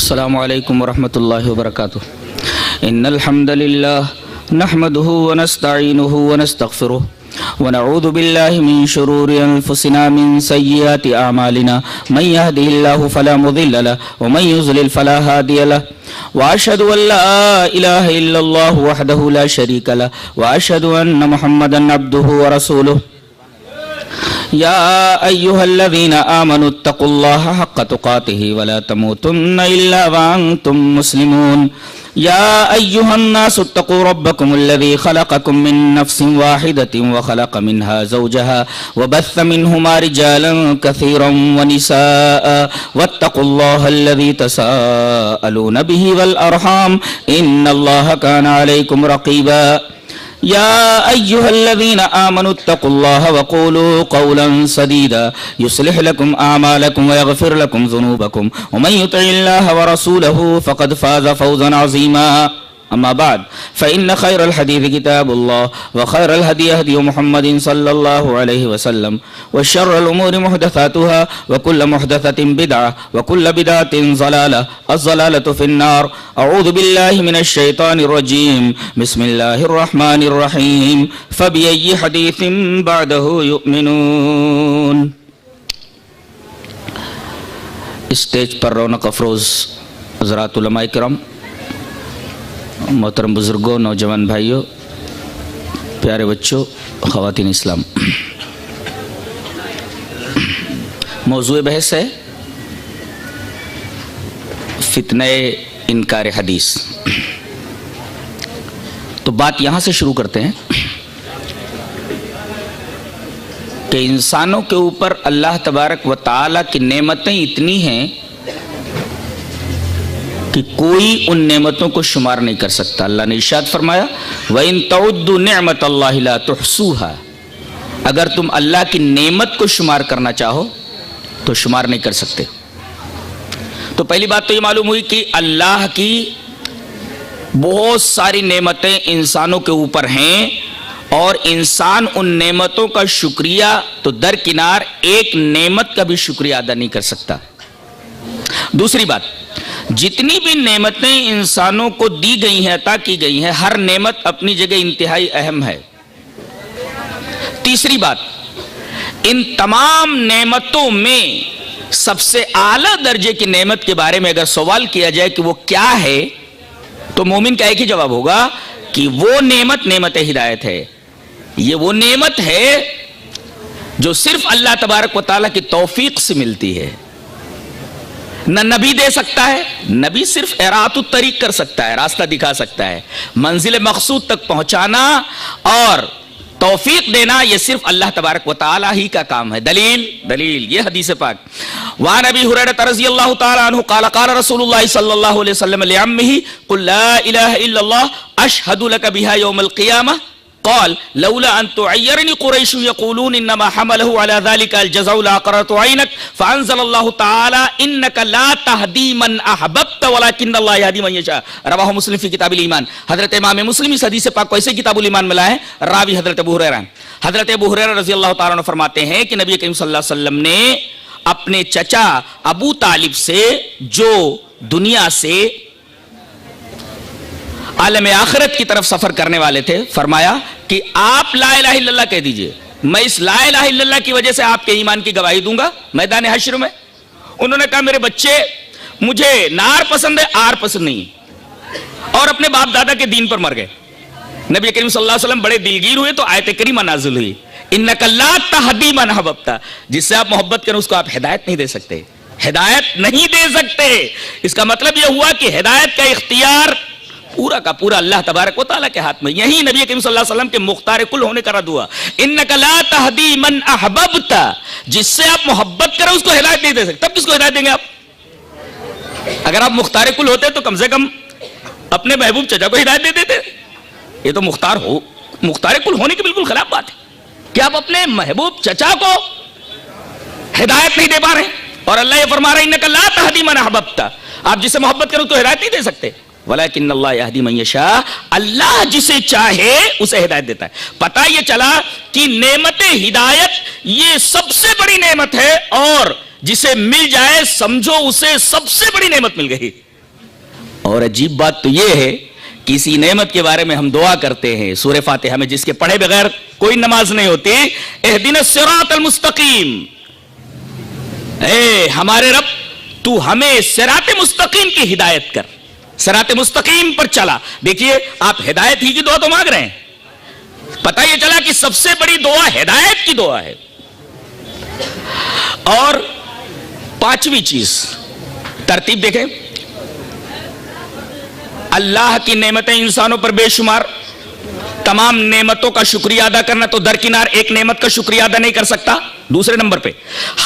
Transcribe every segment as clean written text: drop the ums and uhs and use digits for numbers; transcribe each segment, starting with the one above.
السلام علیکم ورحمۃ اللہ وبرکاتہ. ان الحمد للہ نحمده ونستعینه ونستغفره ونعوذ باللہ من شرور انفسنا من سیئات اعمالنا من يهده الله فلا مضل له ومن يضلل فلا هادي له واشهد ان لا اله الا الله وحده لا شريك له واشهد ان محمدا عبده ورسوله. يا أيها الذين آمنوا اتقوا الله حق تقاته ولا تموتن إلا وأنتم مسلمون. يا أيها الناس اتقوا ربكم الذي خلقكم من نفس واحدة وخلق منها زوجها وبث منهما رجالا كثيرا ونساء واتقوا الله الذي تساءلون به والأرحام إن الله كان عليكم رقيبا. يا أيها الذين آمنوا اتقوا الله وقولوا قولا سديدا يصلح لكم أعمالكم ويغفر لكم ذنوبكم ومن يطع الله ورسوله فقد فاز فوزا عظيما. أما بعد فإن خير الحديث كتاب الله وخير الهدي هدي محمد صلى الله عليه وسلم وشر الأمور محدثاتها وكل محدثة بدعة وكل بدعة ضلالة الضلالة في النار. أعوذ بالله من الشيطان الرجيم. بسم الله الرحمن الرحيم. فبأي حديث بعده يؤمنون. اسٹیج پر رونق افروز حضرات علماء کرام، محترم بزرگوں، نوجوان بھائیوں، پیارے بچوں، خواتین اسلام، موضوع بحث ہے فتنہ انکار حدیث. تو بات یہاں سے شروع کرتے ہیں کہ انسانوں کے اوپر اللہ تبارک و تعالیٰ کی نعمتیں اتنی ہیں کہ کوئی ان نعمتوں کو شمار نہیں کر سکتا. اللہ نے ارشاد فرمایا وَإِن تَعُدُّوا نِعْمَةَ اللَّهِ لَا تُحْصُوهَا. اگر تم اللہ کی نعمت کو شمار کرنا چاہو تو شمار نہیں کر سکتے. تو پہلی بات تو یہ معلوم ہوئی کہ اللہ کی بہت ساری نعمتیں انسانوں کے اوپر ہیں اور انسان ان نعمتوں کا شکریہ تو درکنار ایک نعمت کا بھی شکریہ ادا نہیں کر سکتا. دوسری بات، جتنی بھی نعمتیں انسانوں کو دی گئی ہیں، عطا کی گئی ہیں، ہر نعمت اپنی جگہ انتہائی اہم ہے. تیسری بات، ان تمام نعمتوں میں سب سے اعلیٰ درجے کی نعمت کے بارے میں اگر سوال کیا جائے کہ وہ کیا ہے تو مومن کا ایک ہی جواب ہوگا کہ وہ نعمت ہدایت ہے. یہ وہ نعمت ہے جو صرف اللہ تبارک و تعالیٰ کی توفیق سے ملتی ہے. نہ نبی دے سکتا ہے، نبی صرف اراۃ الطریق کر سکتا ہے، راستہ دکھا سکتا ہے. منزل مقصود تک پہنچانا اور توفیق دینا یہ صرف اللہ تبارک و تعالی ہی کا کام ہے. دلیل یہ حدیث پاک. وعن ابی ہریرہ رضی اللہ تعالی عنہ قال قال رسول اللہ صلی اللہ علیہ وسلم لعمہ قل لا الہ الا اللہ اشہد لک بہا یوم القیامہ قال لولا ان تعيرني قريش يقولون انما حمله على ذلك الجزاء لاقررت عينك فانزل الله تعالى انك لا تهدي من احببت ولكن الله يهدي من يشاء. رواه مسلم في كتاب الايمان. حضرت امام مسلم اس حدیث پاک کو ایسے کتاب الایمان میں لائے ہیں. راوی حضرت ابو ہریرہ. حضرت ابو ہریرہ رضی اللہ تعالی عنہ فرماتے ہیں کہ نبی کریم صلی اللہ علیہ وسلم نے اپنے چچا ابو طالب سے جو دنیا سے عالم آخرت کی طرف سفر کرنے والے تھے، فرمایا کہ آپ لا الہ الا اللہ کہہ دیجئے، میں اس لا الہ الا اللہ کی وجہ سے آپ کے ایمان کی گواہی دوں گا میدان حشر میں. انہوں نے کہا میرے بچے مجھے نار پسند ہے، آر پسند نہیں، اور اپنے باپ دادا کے دین پر مر گئے. نبی کریم صلی اللہ علیہ وسلم بڑے دلگیر ہوئے تو آیت کریمہ نازل ہوئی انک لا تہدی من احببت. جس سے آپ محبت کریں اس کو آپ ہدایت نہیں دے سکتے، ہدایت نہیں دے سکتے. اس کا مطلب یہ ہوا کہ ہدایت کا اختیار پورا کا پورا اللہ تبارک و تعالیٰ کے ہاتھ میں. یہی نبی کریم صلی اللہ علیہ وسلم کے مختار کل ہونے کا رد ہوا انک لا تہدی من احببت. جس سے آپ محبت کریں اس کو ہدایت نہیں دے سکتے. تب کس کو ہدایت دیں گے آپ؟ اگر آپ مختار کل ہوتے تو کم سے کم اپنے محبوب چچا کو ہدایت دے دیتے. یہ تو مختار کل ہونے کی بالکل خلاف بات ہے کہ آپ اپنے محبوب چچا کو ہدایت نہیں دے پا رہے. اور اللہ یہ فرما رہا ہے انک لا تہدی من احببت. آپ جس سے محبت کریں اس کو ہدایت نہیں دے سکتے. ولیکن اللہ یہدی من یشاء. اللہ جسے چاہے اسے ہدایت دیتا ہے. پتہ یہ چلا کہ نعمت ہدایت یہ سب سے بڑی نعمت ہے اور جسے مل جائے سمجھو اسے سب سے بڑی نعمت مل گئی. اور عجیب بات تو یہ ہے کہ اسی نعمت کے بارے میں ہم دعا کرتے ہیں سورہ فاتحہ میں، جس کے پڑھے بغیر کوئی نماز نہیں ہوتی، اہدنا الصراط المستقیم، اے ہمارے رب تو ہمیں صراط مستقیم کی ہدایت کر، صراط مستقیم پر چلا۔ دیکھیے آپ ہدایت ہی کی دعا تو مانگ رہے ہیں، پتہ یہ چلا کہ سب سے بڑی دعا ہدایت کی دعا ہے۔ اور پانچویں چیز ترتیب دیکھیں، اللہ کی نعمتیں انسانوں پر بے شمار، تمام نعمتوں کا شکریہ ادا کرنا تو درکنار ایک نعمت کا شکریہ ادا نہیں کر سکتا۔ دوسرے نمبر پہ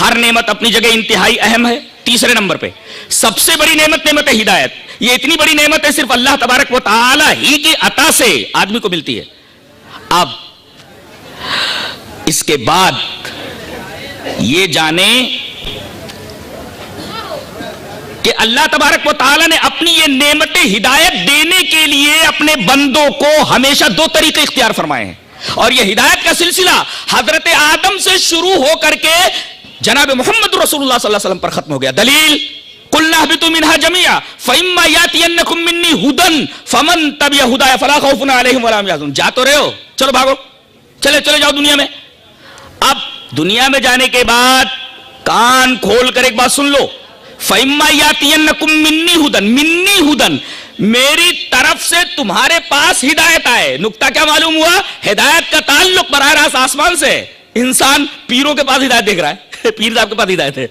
ہر نعمت اپنی جگہ انتہائی اہم ہے۔ تیسرے نمبر پہ سب سے بڑی نعمت نعمت ہدایت، یہ اتنی بڑی نعمت ہے صرف اللہ تبارک و تعالی ہی کی عطا سے آدمی کو ملتی ہے۔ اب اس کے بعد یہ جانیں کہ اللہ تبارک و تعالی نے اپنی یہ نعمت ہدایت دینے کے لیے اپنے بندوں کو ہمیشہ دو طریقے اختیار فرمائے ہیں، اور یہ ہدایت کا سلسلہ حضرت آدم سے شروع ہو کر کے جناب محمد رسول اللہ صلی اللہ علیہ وسلم پر ختم ہو گیا۔ دلیل قُلْنَا اهْبِطُوا مِنْهَا جَمِيعًا فَإِمَّا يَأْتِيَنَّكُم مِّنِّي هُدًى فَمَن تَبِعَ هُدَايَ فَلَا خَوْفٌ عَلَيْهِمْ وَلَا هُمْ يَحْزَنُونَ۔ جا تو رہے ہو، چلو بھاگو، چلے جاؤ دنیا میں۔ اب دنیا میں جانے کے بعد کان کھول کر ایک بات سن لو، فَإِمَّا يَأْتِيَنَّكُم مِّنِّي هُدًى، مِّنِّي هُدًى، میری طرف سے تمہارے پاس ہدایت آئے۔ نقطہ کیا معلوم ہوا؟ ہدایت کا تعلق براہ راست آسمان سے ہے۔ انسان پیروں کے پاس ہدایت دیکھ رہا ہے، پیر صاحب کے پاس ہدایت ہے،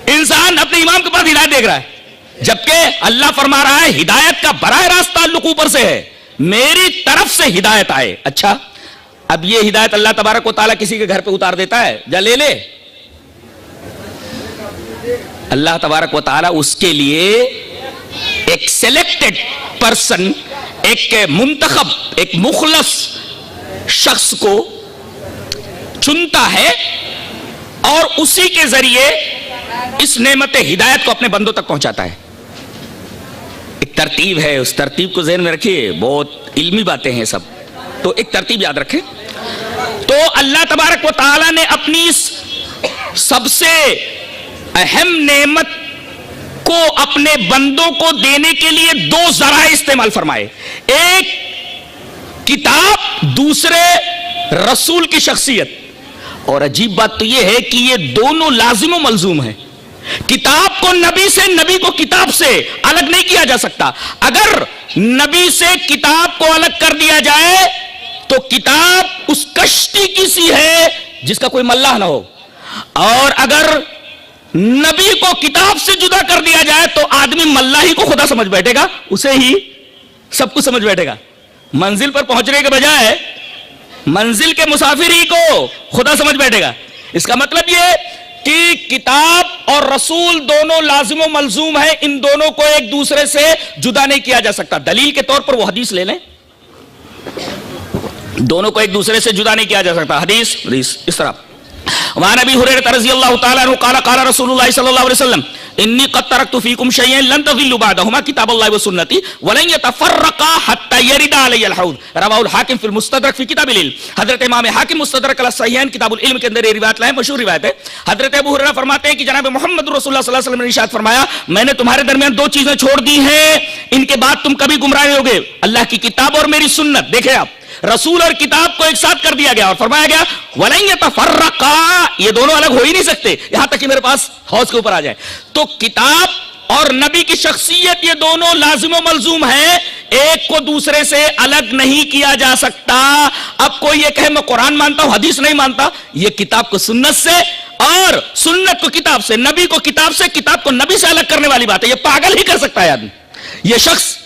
انسان اپنے امام کے پاس ہدایت دیکھ رہا ہے، جبکہ اللہ فرما رہا ہے ہدایت کا براہ راست تعلق اوپر سے ہے، میری طرف سے ہدایت آئے۔ اچھا، اب یہ ہدایت اللہ تبارک و تعالیٰ کسی کے گھر پہ اتار دیتا ہے، جا لے لے؟ اللہ تبارک و تعالیٰ اس کے لیے ایک سلیکٹڈ پرسن، ایک منتخب، ایک مخلص شخص کو چنتا ہے اور اسی کے ذریعے اس نعمت ہدایت کو اپنے بندوں تک پہنچاتا ہے۔ ایک ترتیب ہے، اس ترتیب کو ذہن میں رکھیے، بہت علمی باتیں ہیں سب، تو ایک ترتیب یاد رکھیں۔ تو اللہ تبارک و تعالیٰ نے اپنی اس سب سے اہم نعمت کو اپنے بندوں کو دینے کے لیے دو ذرائع استعمال فرمائے، ایک کتاب، دوسرے رسول کی شخصیت۔ اور عجیب بات تو یہ ہے کہ یہ دونوں لازم و ملزوم ہیں۔ کتاب کو نبی سے، نبی کو کتاب سے الگ نہیں کیا جا سکتا۔ اگر نبی سے کتاب کو الگ کر دیا جائے تو کتاب اس کشتی کی سی ہے جس کا کوئی ملاح نہ ہو، اور اگر نبی کو کتاب سے جدا کر دیا جائے تو آدمی ملاحی کو خدا سمجھ بیٹھے گا، اسے ہی سب کچھ سمجھ بیٹھے گا۔ منزل پر پہنچنے کے بجائے منزل کے مسافر ہی کو خدا سمجھ بیٹھے گا۔ اس کا مطلب یہ کہ کتاب اور رسول دونوں لازم و ملزوم ہیں، ان دونوں کو ایک دوسرے سے جدا نہیں کیا جا سکتا۔ دلیل کے طور پر وہ حدیث لے لیں، دونوں کو ایک دوسرے سے جدا نہیں کیا جا سکتا۔ حدیث اس طرح، وعن ابی ہریرہ رضی اللہ تعالی عنہ قال قال رسول اللہ صلی اللہ علیہ وسلم انی قد ترکت فیکم شیئین لن تضلوا بعدہما کتاب اللہ وسنتی ولن یتفرقا حتی یرد علی الحوض، رواہ الحاکم فی المستدرک فی کتاب العلم۔ حضرت امام حاکم مستدرک علی الصحیحین کتاب العلم کے اندر یہ روایت لائے، مشہور روایت ہے۔ حضرت ابو ہریرہ فرماتے ہیں کہ جناب محمد رسول اللہ صلی اللہ علیہ وسلم نے ارشاد فرمایا، میں نے تمہارے درمیان دو چیزیں چھوڑ دی ہیں، ان کے بعد تم کبھی گمراہ نہیں ہوگے، اللہ کی کتاب اور میری سنت۔ دیکھیں آپ، رسول اور کتاب کو ایک ساتھ کر دیا گیا اور فرمایا گیا وَلَن يَتَفَرَّقَا، یہ دونوں الگ ہو ہی نہیں سکتے یہاں تک کہ میرے پاس حوض کے اوپر آ جائے۔ تو کتاب اور نبی کی شخصیت یہ دونوں لازم و ملزوم ہیں، ایک کو دوسرے سے الگ نہیں کیا جا سکتا۔ اب کوئی یہ کہے میں قرآن مانتا ہوں حدیث نہیں مانتا، یہ کتاب کو سنت سے اور سنت کو کتاب سے، نبی کو کتاب سے، کتاب کو نبی سے الگ کرنے والی بات ہے۔ یہ پاگل ہی کر سکتا ہے آدمی۔ یہ شخص،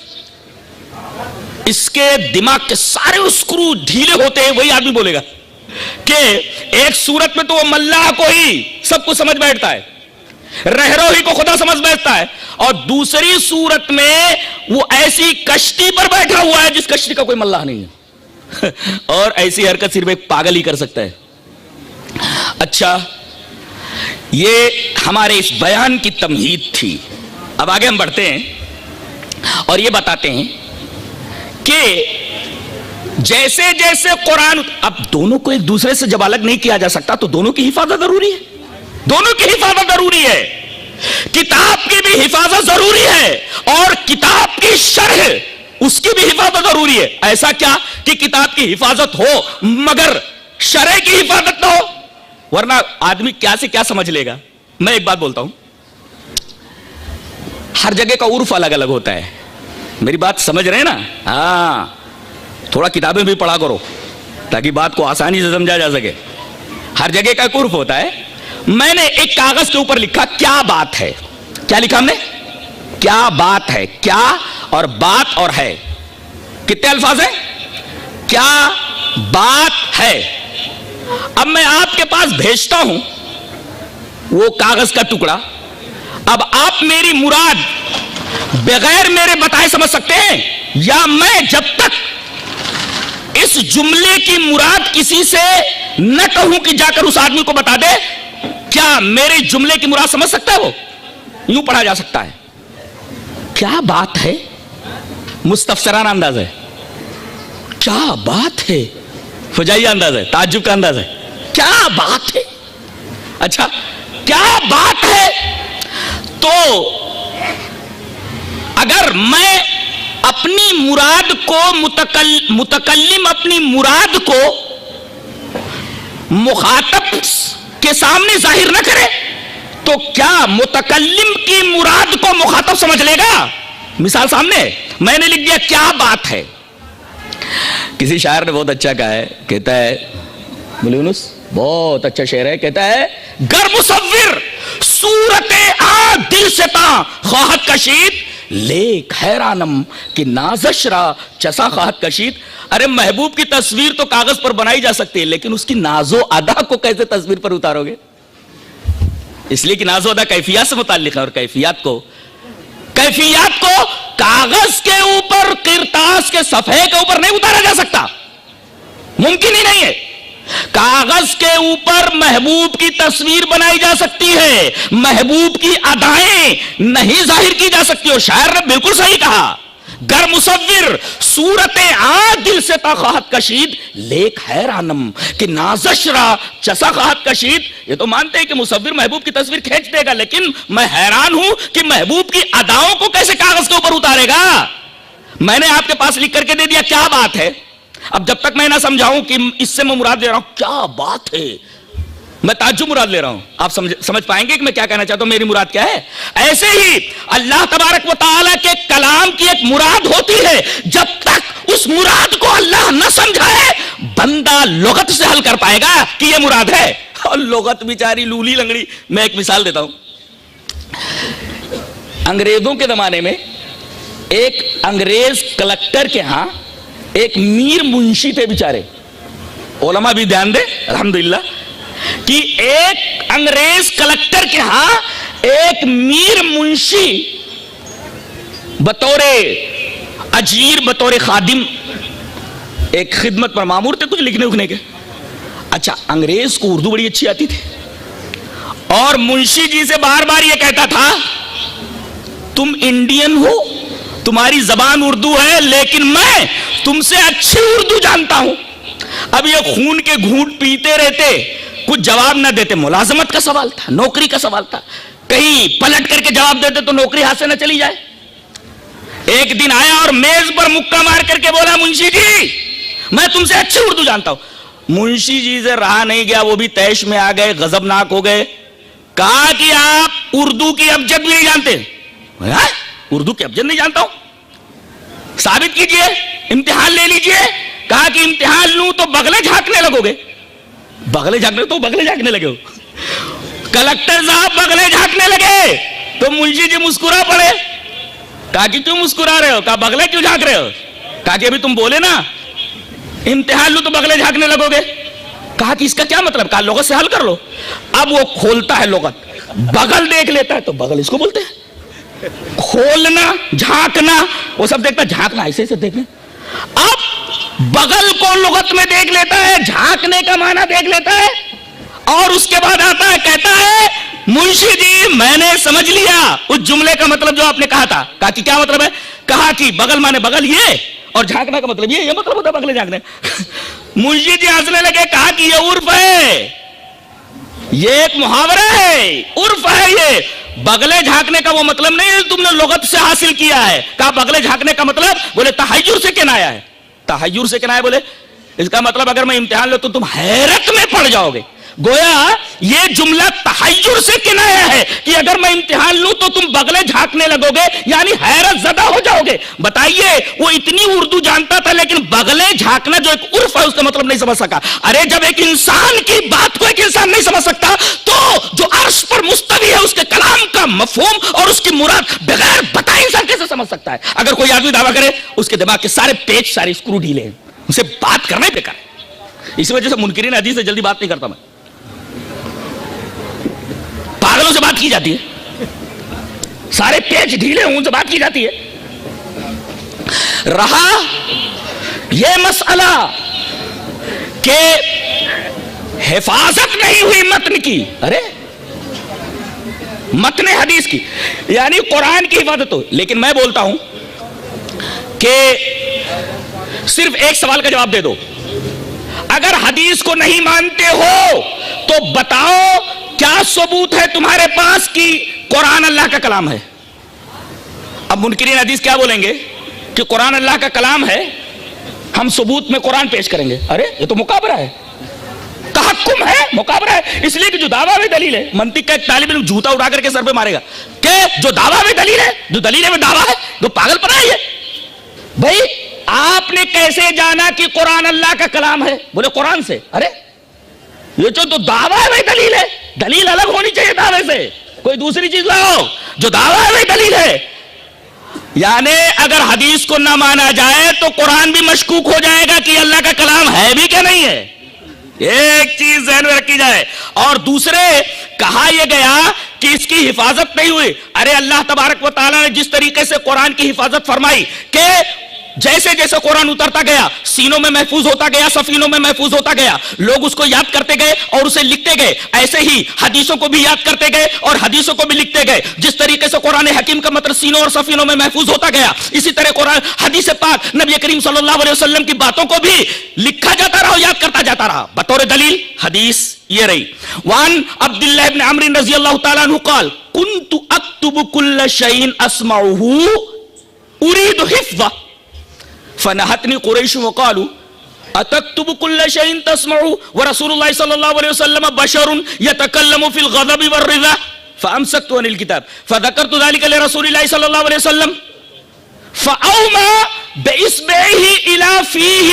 اس کے دماغ کے سارے اسکرو ڈھیلے ہوتے ہیں، وہی آدمی بولے گا کہ ایک صورت میں تو وہ ملاح کو ہی سب کچھ سمجھ بیٹھتا ہے، رہرو ہی کو خدا سمجھ بیٹھتا ہے، اور دوسری صورت میں وہ ایسی کشتی پر بیٹھا ہوا ہے جس کشتی کا کوئی ملاح نہیں ہے، اور ایسی حرکت صرف ایک پاگل ہی کر سکتا ہے۔ اچھا، یہ ہمارے اس بیان کی تمہید تھی۔ اب آگے ہم بڑھتے ہیں اور یہ بتاتے ہیں کہ جیسے جیسے قرآن، اب دونوں کو ایک دوسرے سے جب الگ نہیں کیا جا سکتا تو دونوں کی حفاظت ضروری ہے، دونوں کی حفاظت ضروری ہے۔ کتاب کی بھی حفاظت ضروری ہے اور کتاب کی شرح اس کی بھی حفاظت ضروری ہے. ایسا کیا کہ کتاب کی حفاظت ہو مگر شرح کی حفاظت نہ ہو, ورنہ آدمی کیا سے کیا سمجھ لے گا. میں ایک بات بولتا ہوں, ہر جگہ کا عرف الگ الگ ہوتا ہے. میری بات سمجھ رہے ہیں نا؟ ہاں, تھوڑا کتابیں بھی پڑھا کرو تاکہ بات کو آسانی سے سمجھا جا سکے. ہر جگہ کا ایک عرف ہوتا ہے. میں نے ایک کاغذ کے اوپر لکھا کیا بات ہے. کیا لکھا ہم نے؟ کیا بات ہے. کیا اور بات اور ہے کتنے الفاظ ہیں؟ کیا بات ہے. اب میں آپ کے پاس بھیجتا ہوں وہ کاغذ کا ٹکڑا. اب آپ میری مراد بغیر میرے بتائے سمجھ سکتے ہیں, یا میں جب تک اس جملے کی مراد کسی سے نہ کہوں کہ جا کر اس آدمی کو بتا دے, کیا میرے جملے کی مراد سمجھ سکتا ہے؟ وہ یوں پڑھا جا سکتا ہے, کیا بات ہے. مستفسرانہ انداز ہے. کیا بات ہے, فجائیہ انداز ہے, تعجب کا انداز ہے. کیا بات ہے. اچھا, کیا بات ہے. تو اگر میں اپنی مراد کو متکلم اپنی مراد کو مخاطب کے سامنے ظاہر نہ کرے تو کیا متکلم کی مراد کو مخاطب سمجھ لے گا؟ مثال سامنے میں نے لکھ دیا کیا بات ہے. کسی شاعر نے بہت اچھا کہا ہے, کہتا ہے, ملونس بہت اچھا شعر ہے, کہتا ہے گر مصور صورت آ دل سے تا خواہد کشید لیک حیرانم کہ نازش را چسا خواہد کشید. ارے محبوب کی تصویر تو کاغذ پر بنائی جا سکتی ہے, لیکن اس کی ناز و ادا کو کیسے تصویر پر اتارو گے؟ اس لیے کہ ناز و ادا کیفیات سے متعلق ہے, اور کیفیات کو کاغذ کے اوپر, کرتاس کے صفحے کے اوپر نہیں اتارا جا سکتا, ممکن ہی نہیں ہے. کاغذ کے اوپر محبوب کی تصویر بنائی جا سکتی ہے, محبوب کی ادائیں نہیں ظاہر کی جا سکتی. اور شاعر نے بالکل صحیح کہا, گر مصور صورت آ دل سے تا خواہد کشید لیک حیرانم کہ نازش را چسا خواہد کشید. یہ تو مانتے ہیں کہ مصور محبوب کی تصویر کھینچ دے گا, لیکن میں حیران ہوں کہ محبوب کی اداؤں کو کیسے کاغذ کے اوپر اتارے گا. میں نے آپ کے پاس لکھ کر کے دے دیا کیا بات ہے. اب جب تک میں نہ سمجھاؤں کہ اس سے میں مراد لے رہا ہوں کیا بات ہے, میں تعجب مراد لے رہا ہوں, آپ سمجھ پائیں گے کہ میں کیا کہنا چاہتا ہوں, میری مراد کیا ہے. ایسے ہی اللہ تبارک و تعالیٰ کے کلام کی ایک مراد ہوتی ہے, جب تک اس مراد کو اللہ نہ سمجھائے بندہ لغت سے حل کر پائے گا کہ یہ مراد ہے. اور لغت بیچاری لولی لنگڑی. میں ایک مثال دیتا ہوں. انگریزوں کے زمانے میں ایک انگریز کلکٹر کے ہاں ایک میر منشی تھے بیچارے. علماء بھی دھیان دے الحمدللہ کہ ایک انگریز کلکٹر کے ہاں ایک میر منشی بطور اجیر, بطور خادم ایک خدمت پر مامور تھے, کچھ لکھنے اکھنے کے. اچھا, انگریز کو اردو بڑی اچھی آتی تھی اور منشی جی سے بار بار یہ کہتا تھا تم انڈین ہو, تمہاری زبان اردو ہے, لیکن میں تم سے اچھی اردو جانتا ہوں. اب یہ خون کے گھونٹ پیتے رہتے, کچھ جواب نہ دیتے. ملازمت کا سوال تھا, نوکری کا سوال تھا, کہیں پلٹ کر کے جواب دیتے تو نوکری ہاتھ سے نہ چلی جائے. ایک دن آیا اور میز پر مکہ مار کر کے بولا منشی جی میں تم سے اچھی اردو جانتا ہوں. منشی جی سے رہا نہیں گیا, وہ بھی تیش میں آ گئے, غضبناک ہو گئے. کہا کہ آپ اردو کی ابجد بھی نہیں جانتے. اردو کی ابجد نہیں جانتا ہوں, ثابت کیجئے, امتحان لے لیجئے. کہا کہ امتحان لوں تو بغلے جھانکنے لگو گے. بغلے جھانکنے لگے ہو. کلکٹر صاحب بغلے جھانکنے لگے تو منشی جی مسکرا پڑے. کہا کہ کیوں مسکرا رہے ہو؟ کہا بغلے کیوں جھانک رہے ہو؟ کہا کہ ابھی تم بولے نا امتحان لوں تو بغلے جھانکنے لگو گے. کہا کہ اس کا کیا مطلب؟ کہا لغت سے حل کر لو. اب وہ کھولتا ہے لغت, بغل دیکھ لیتا ہے تو بغل اس کو بولتے ہیں. کھولنا, جھانکنا, وہ سب دیکھتا ہے. جھانکنا ایسے ایسے دیکھنا. اب بغل کو لغت میں دیکھ لیتا ہے, جھانکنے کا معنی دیکھ لیتا ہے, اور اس کے بعد آتا ہے کہتا ہے منشی جی میں نے سمجھ لیا اس جملے کا مطلب جو آپ نے کہا تھا. کہا کہ کیا مطلب ہے؟ کہا کہ بغل مانے بغل یہ, اور جھانکنا کا مطلب یہ مطلب ہوتا ہے بغلے جھانکنے. منشی جی ہنسنے لگے. کہا کہ یہ عرف ہے, یہ ایک محاورہ ہے, عرف ہے یہ. بغلے جھانکنے کا وہ مطلب نہیں ہے تم نے لغت سے حاصل کیا ہے. کہا بغلے جھانکنے کا مطلب؟ بولے تحیر سے کنایا ہے. تحیر سے کنایا بولے اس کا مطلب اگر میں امتحان لوں تو تم حیرت میں پڑ جاؤ گے. گویا یہ جملہ تحیر سے کنایا ہے کہ اگر میں امتحان لوں تو تم بغلے جھانکنے لگو گے, یعنی حیرت زدہ ہو جاؤ گے. بتائیے وہ اتنی اردو جانتا تھا لیکن بغلے جھانکنا جو ایک عرف ہے اس کا مطلب نہیں سمجھ سکا. ارے جب ایک انسان کی بات کو ایک انسان نہیں سمجھ سکتا تو جو عرش پر مستوی ہے اس کے کلام کا مفہوم اور اس کی مراد بغیر بتائے انسان کیسے سمجھ سکتا ہے؟ اگر کوئی آدمی دعویٰ کرے اس کے دماغ کے سارے پیچ سارے اسکرو ڈھیلے ہیں, اسے بات کرنا ہی بیکار ہے. اس وجہ سے منکرین حدیث سے جلدی بات نہیں کرتا میں, پاگلوں سے بات کی جاتی ہے, سارے پیچ ڈھیلے ہوں ان سے بات کی جاتی ہے. رہا یہ مسئلہ کہ حفاظت نہیں ہوئی متن کی, ارے متن حدیث کی یعنی قرآن کی حفاظت ہو. لیکن میں بولتا ہوں کہ صرف ایک سوال کا جواب دے دو, اگر حدیث کو نہیں مانتے ہو تو بتاؤ کیا ثبوت ہے تمہارے پاس کہ قرآن اللہ کا کلام ہے؟ اب منکرین حدیث کیا بولیں گے کہ قرآن اللہ کا کلام ہے, ہم ثبوت میں قرآن پیش کریں گے. ارے یہ تو مقابلہ ہے, تحکم ہے, مقابلہ ہے. اس لیے کہ جو دعویٰ میں دلیل ہے, منطق کا ایک طالب علم جوتا اٹھا کر کے سر پہ مارے گا کہ جو دعویٰ میں دلیل ہے, جو دلیل میں دعویٰ ہے, جو پاگل پنا ہے یہ. بھائی آپ نے کیسے جانا کہ قرآن اللہ کا کلام ہے؟ بولے قرآن سے. ارے یہ تو دعویٰ میں دلیل ہے, دلیل الگ ہونی چاہیے دعوے سے, کوئی دوسری چیز لاؤ. جو دعویٰ میں دلیل ہے یعنی اگر حدیث کو نہ مانا جائے تو قرآن بھی مشکوک ہو جائے گا کہ اللہ کا کلام ہے بھی کہ نہیں ہے. ایک چیز ذہن میں رکھی جائے. اور دوسرے کہا یہ گیا کہ اس کی حفاظت نہیں ہوئی. ارے اللہ تبارک و تعالیٰ نے جس طریقے سے قرآن کی حفاظت فرمائی کہ جیسے جیسے قرآن اترتا گیا سینوں میں محفوظ ہوتا گیا, سفینوں میں محفوظ ہوتا گیا, لوگ اس کو یاد کرتے گئے اور اسے لکھتے گئے, ایسے ہی حدیثوں کو بھی یاد کرتے گئے اور حدیثوں کو بھی لکھتے گئے. جس طریقے سے قرآن حکیم کا مطلب سینوں اور سفینوں میں محفوظ ہوتا گیا, اسی طرح قرآن حدیث پاک نبی کریم صلی اللہ علیہ وسلم کی باتوں کو بھی لکھا جاتا رہا, یاد کرتا جاتا رہا. بطور دلیل حدیث یہ رہی. وان عبداللہ ابن عمرو رضی اللہ تعالیٰ عنہ قال كنت اكتب كل شيء اسمعه اريد حفظه فنهتني قريش وقالوا اتكتب كل شيء تسمعه ورسول الله صلى الله عليه وسلم بشر يتكلم في الغضب والرضا فامسكت عن الكتاب فذكرت ذلك لرسول الله صلى الله عليه وسلم فأومى بإصبعه إلى فيه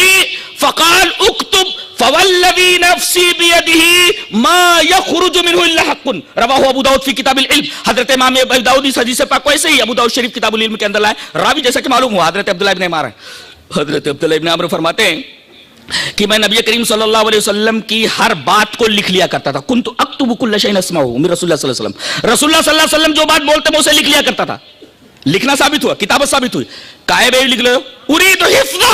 فقال اكتب فوالذي نفسي بيده ما يخرج منه الا حق. رواه ابو داؤد فی کتاب العلم. حضرت امام ابو داؤد اس حدیث پاک کو ایسے ہی ابو داؤد شریف کتاب العلم کے اندر لائے. راوی جیسا کہ معلوم ہوا حضرت عبداللہ ابن عمر ہیں. حضرت عبداللہ ابن عمر فرماتے ہیں کہ میں نبی کریم صلی اللہ علیہ وسلم کی ہر بات کو لکھ لیا کرتا تھا. کنت اکتب کل شیء اسمعه من رسول اللہ صلی اللہ علیہ وسلم. رسول اللہ صلی اللہ علیہ وسلم جو بات بولتے میں اسے لکھ لیا کرتا تھا. لکھنا ثابت ہوا, کتابت ثابت ہوئی. کائے بے لکھ لو اريد حفظه,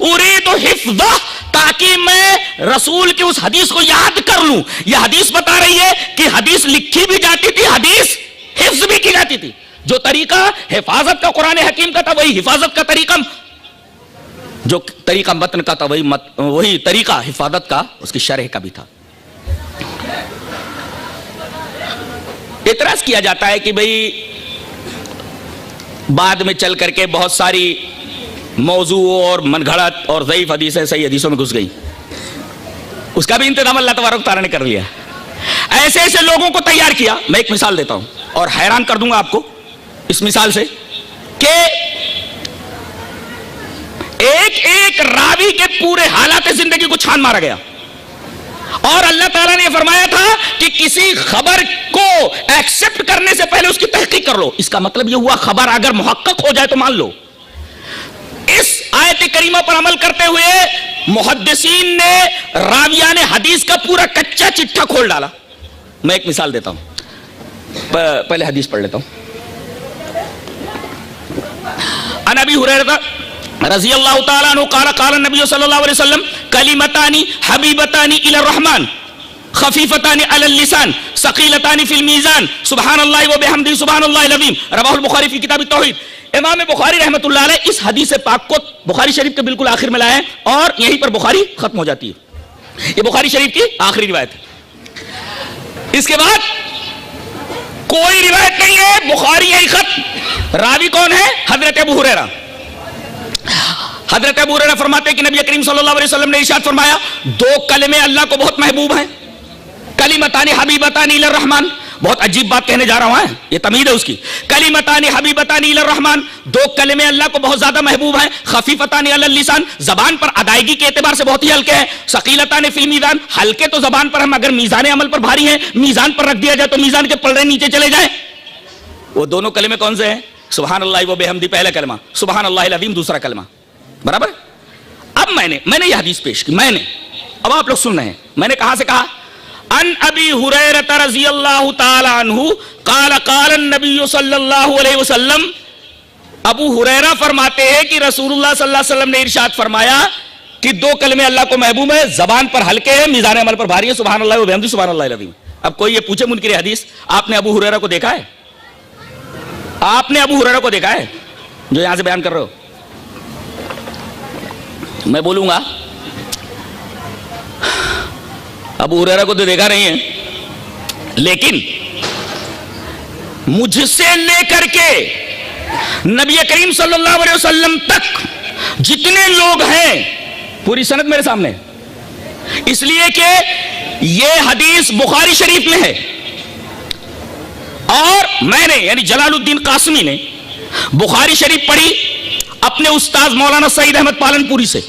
اريد حفظه, تاکہ میں رسول کی اس حدیث کو یاد کر لوں. یہ حدیث بتا رہی ہے کہ حدیث لکھی بھی جاتی تھی, حدیث حفظ بھی کی جاتی تھی. جو طریقہ حفاظت کا قرآن حکیم کا تھا وہی حفاظت کا طریقہ, جو طریقہ متن کا تھا وہی طریقہ حفاظت کا اس کی شرح کا بھی تھا. اعتراض کیا جاتا ہے کہ بھئی بعد میں چل کر کے بہت ساری موضوع اور من گھڑت اور ضعیف حدیثیں صحیح حدیثوں میں گھس گئی. اس کا بھی انتظام اللہ تبارک و تعالیٰ نے کر لیا. ایسے ایسے لوگوں کو تیار کیا. میں ایک مثال دیتا ہوں اور حیران کر دوں گا آپ کو اس مثال سے کہ ایک ایک راوی کے پورے حالات زندگی کو چھان مارا گیا اور اللہ تعالیٰ نے فرمایا تھا کہ کسی خبر کو ایکسپٹ کرنے سے پہلے اس کی تحقیق کر لو. اس کا مطلب یہ ہوا خبر اگر محقق ہو جائے تو مان لو. اس آیت کریمہ پر عمل کرتے ہوئے محدثین نے راویان حدیث کا پورا کچا چٹھا کھول ڈالا. میں ایک مثال دیتا ہوں, پہلے حدیث پڑھ لیتا ہوں. عن ابی ہریرہ رضی اللہ تعالی عنہ قال قال النبی صلی اللہ علیہ وسلم کلمتان حبیبتان الی الرحمن خفیفتان علی اللسان ثقیلتان فی المیزان سبحان اللہ و بحمدہ سبحان اللہ العظیم. رواہ البخاری فی کتاب التوحید. امام بخاری رحمۃ اللہ علیہ اس حدیث پاک کو بخاری شریف کے بالکل آخر میں لائے ہیں اور یہیں پر بخاری ختم ہو جاتی ہے. یہ بخاری شریف کی آخری روایت ہے. اس کے بعد کوئی روایت نہیں ہے، بخاری ہے خط. راوی کون ہے؟ حضرت ابو ہریرہ. حضرت ابو ہریرہ فرماتے ہیں کہ نبی کریم صلی اللہ علیہ وسلم نے ارشاد فرمایا 2 کلمے اللہ کو بہت محبوب ہیں، کلمتان حبیبتان الی الرحمن. بہت عجیب بات کہنے جا رہا ہوں، یہ تمہید ہے اس کی. کلمتان حبیبتان الی الرحمن، 2 کلمے اللہ کو بہت زیادہ محبوب ہیں. خفیفتان علی اللسان، زبان پر ادائیگی کے اعتبار سے بہت ہی ہلکے ہیں. ثقیلتان فی المیزان، ہلکے تو زبان پر ہم، اگر میزان عمل پر بھاری ہیں، میزان پر رکھ دیا جائے تو میزان کے پلڑے نیچے چلے جائیں. وہ دونوں کلمے کون سے ہیں؟ سبحان اللہ و بحمدہ پہلا کلمہ، سبحان اللہ العظیم دوسرا کلمہ. برابر. اب میں نے یہ حدیث پیش کی. اب آپ لوگ سن رہے ہیں. میں نے کہاں سے کہا؟ ان ابی ہریرہ رضی اللہ تعالی عنہ قال قال النبی صلی اللہ علیہ وسلم. ابو ہریرہ فرماتے ہیں کہ رسول اللہ صلی اللہ علیہ وسلم نے ارشاد فرمایا کہ 2 کلمے اللہ کو محبوب ہے، زبان پر ہلکے ہیں، میزان عمل پر بھاری ہے. سبحان اللہ و بحمدہ سبحان اللہ العظیم. اب کوئی یہ پوچھے منکر حدیث، آپ نے ابو ہریرہ کو دیکھا ہے؟ آپ نے ابو ہریرہ کو دیکھا ہے جو یہاں سے بیان کر رہے ہو؟ میں بولوں گا ابو ہریرہ کو تو دیکھا نہیں ہے، لیکن مجھ سے لے کر کے نبی کریم صلی اللہ علیہ وسلم تک جتنے لوگ ہیں پوری سند میرے سامنے، اس لیے کہ یہ حدیث بخاری شریف میں ہے. اور میں نے یعنی جلال الدین قاسمی نے بخاری شریف پڑھی اپنے استاذ مولانا سعید احمد پالن پوری سے.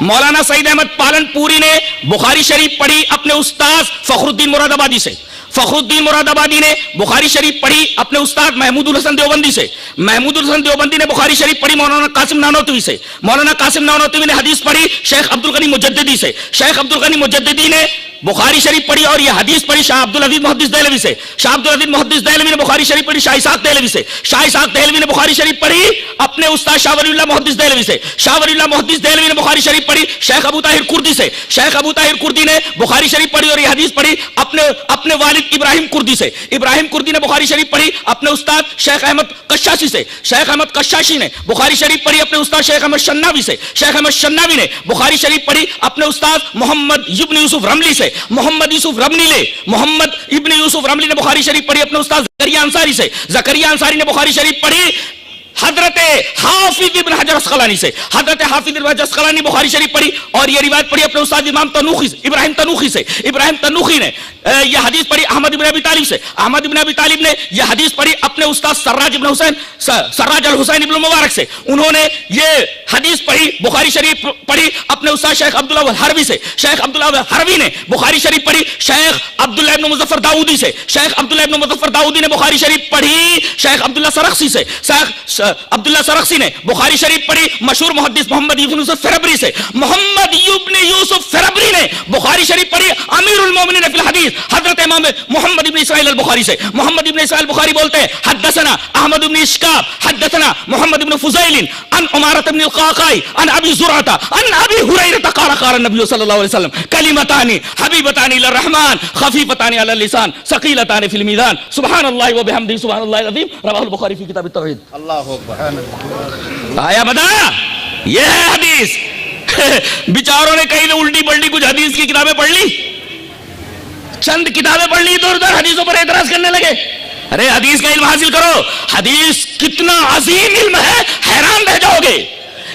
مولانا سعید احمد پالن پوری نے بخاری شریف پڑھی اپنے استاذ فخر الدین مراد آبادی سے. فخر الدین مراد آبادی نے بخاری شریف پڑھی اپنے استاد محمود الحسن دیوبندی سے. محمود الحسن دیوبندی نے بخاری شریف پڑھی مولانا قاسم نانوتوی سے. مولانا قاسم نانوتوی نے حدیث پڑھی شیخ عبد الغنی مجددی سے. شیخ عبد الغنی مجددی نے بخاری شریف پڑھی اور یہ حدیث پڑھی شاہ عبد العزیز محدث دہلوی سے. شاہ عبد العزیز محدث دہلوی نے بخاری شریف پڑھی شاہ اسحاق دہلوی سے. شاہ اسحاق دہلوی نے بخاری شریف پڑھی اپنے استاد شاہ ولی اللہ محدث دہلوی سے. شاہ ولی اللہ محدث دہلوی نے بخاری شریف پڑھی شیخ ابو طاہر کردی سے. شیخ ابو طاہر کردی نے بخاری شریف پڑھی اور یہ حدیث پڑھی اپنے والد ابراہیم کردی سے. ابراہیم کردی نے بخاری شریف پڑھی اپنے استاد شیخ احمد قشاشی سے. شیخ احمد قشاشی نے بخاری شریف پڑھی اپنے استاد شیخ احمد شناوی سے. شیخ احمد شناوی نے بخاری شریف پڑھی اپنے استاد محمد ابن یوسف رملی سے. محمد ابن یوسف رملی نے بخاری شریف پڑھی اپنے استاد زکریا انصاری سے. زکریا انصاری نے بخاری شریف پڑھی حضرت حافظ ابن حجر اسقلانی سے. حضرت حافظ ابن حجر اسقلانی بخاری شریف پڑھی اور یہ روایت پڑھی اپنے استاد امام تنوخی سے ابراہیم تنوخی سے. ابراہیم تنوخی نے یہ حدیث پڑھی احمد ابن ابی طالب سے. احمد ابن ابی طالب نے یہ حدیث پڑھی اپنے استاد سراج الحسین ابن مبارک سے. انہوں نے یہ حدیث پڑھی بخاری شریف پڑھی اپنے استاد شیخ عبداللہ الحروی سے. شیخ عبداللہ الحروی نے بخاری شریف پڑھی شیخ عبداللہ ابن مظفر داؤدی سے. شیخ عبداللہ ابن مظفر داؤدی نے بخاری شریف پڑھی شیخ عبداللہ سرخسی سے. شیخ عبداللہ سرخسی نے بخاری شریف پڑھی مشہور محدث محمد ابن یوسف فربری سے. محمد ابن یوسف فربری نے بخاری شریف پڑھی امیر المومنین فی الحدیث حضرت امام محمد ابن اسماعیل البخاری سے. محمد ابن اسماعیل البخاری بولتے ہیں حدثنا احمد ابن اشکاب حدثنا محمد ابن فضیل عن عمارة ابن القعقاع عن ابی زرعة عن ابی ہریرہ قال قال النبی صلی اللہ علیہ وسلم کلمتان حبیبتان الی الرحمن خفیفتان علی اللسان ثقیلتان فی المیزان سبحان اللہ و بحمدہ سبحان اللہ العظیم رواہ البخاری فی کتاب التوحید. اللہ اکبر. آیا بتا یہ ہے حدیث. بیچاروں نے کہیں تو الٹی پلٹی کچھ حدیث کی کتابیں پڑھ لی, چند کتابیں پڑھ لی تو ادھر حدیثوں پر اعتراض کرنے لگے. ارے حدیث کا علم حاصل کرو. حدیث کتنا عظیم علم ہے, حیران رہ جاؤ گے.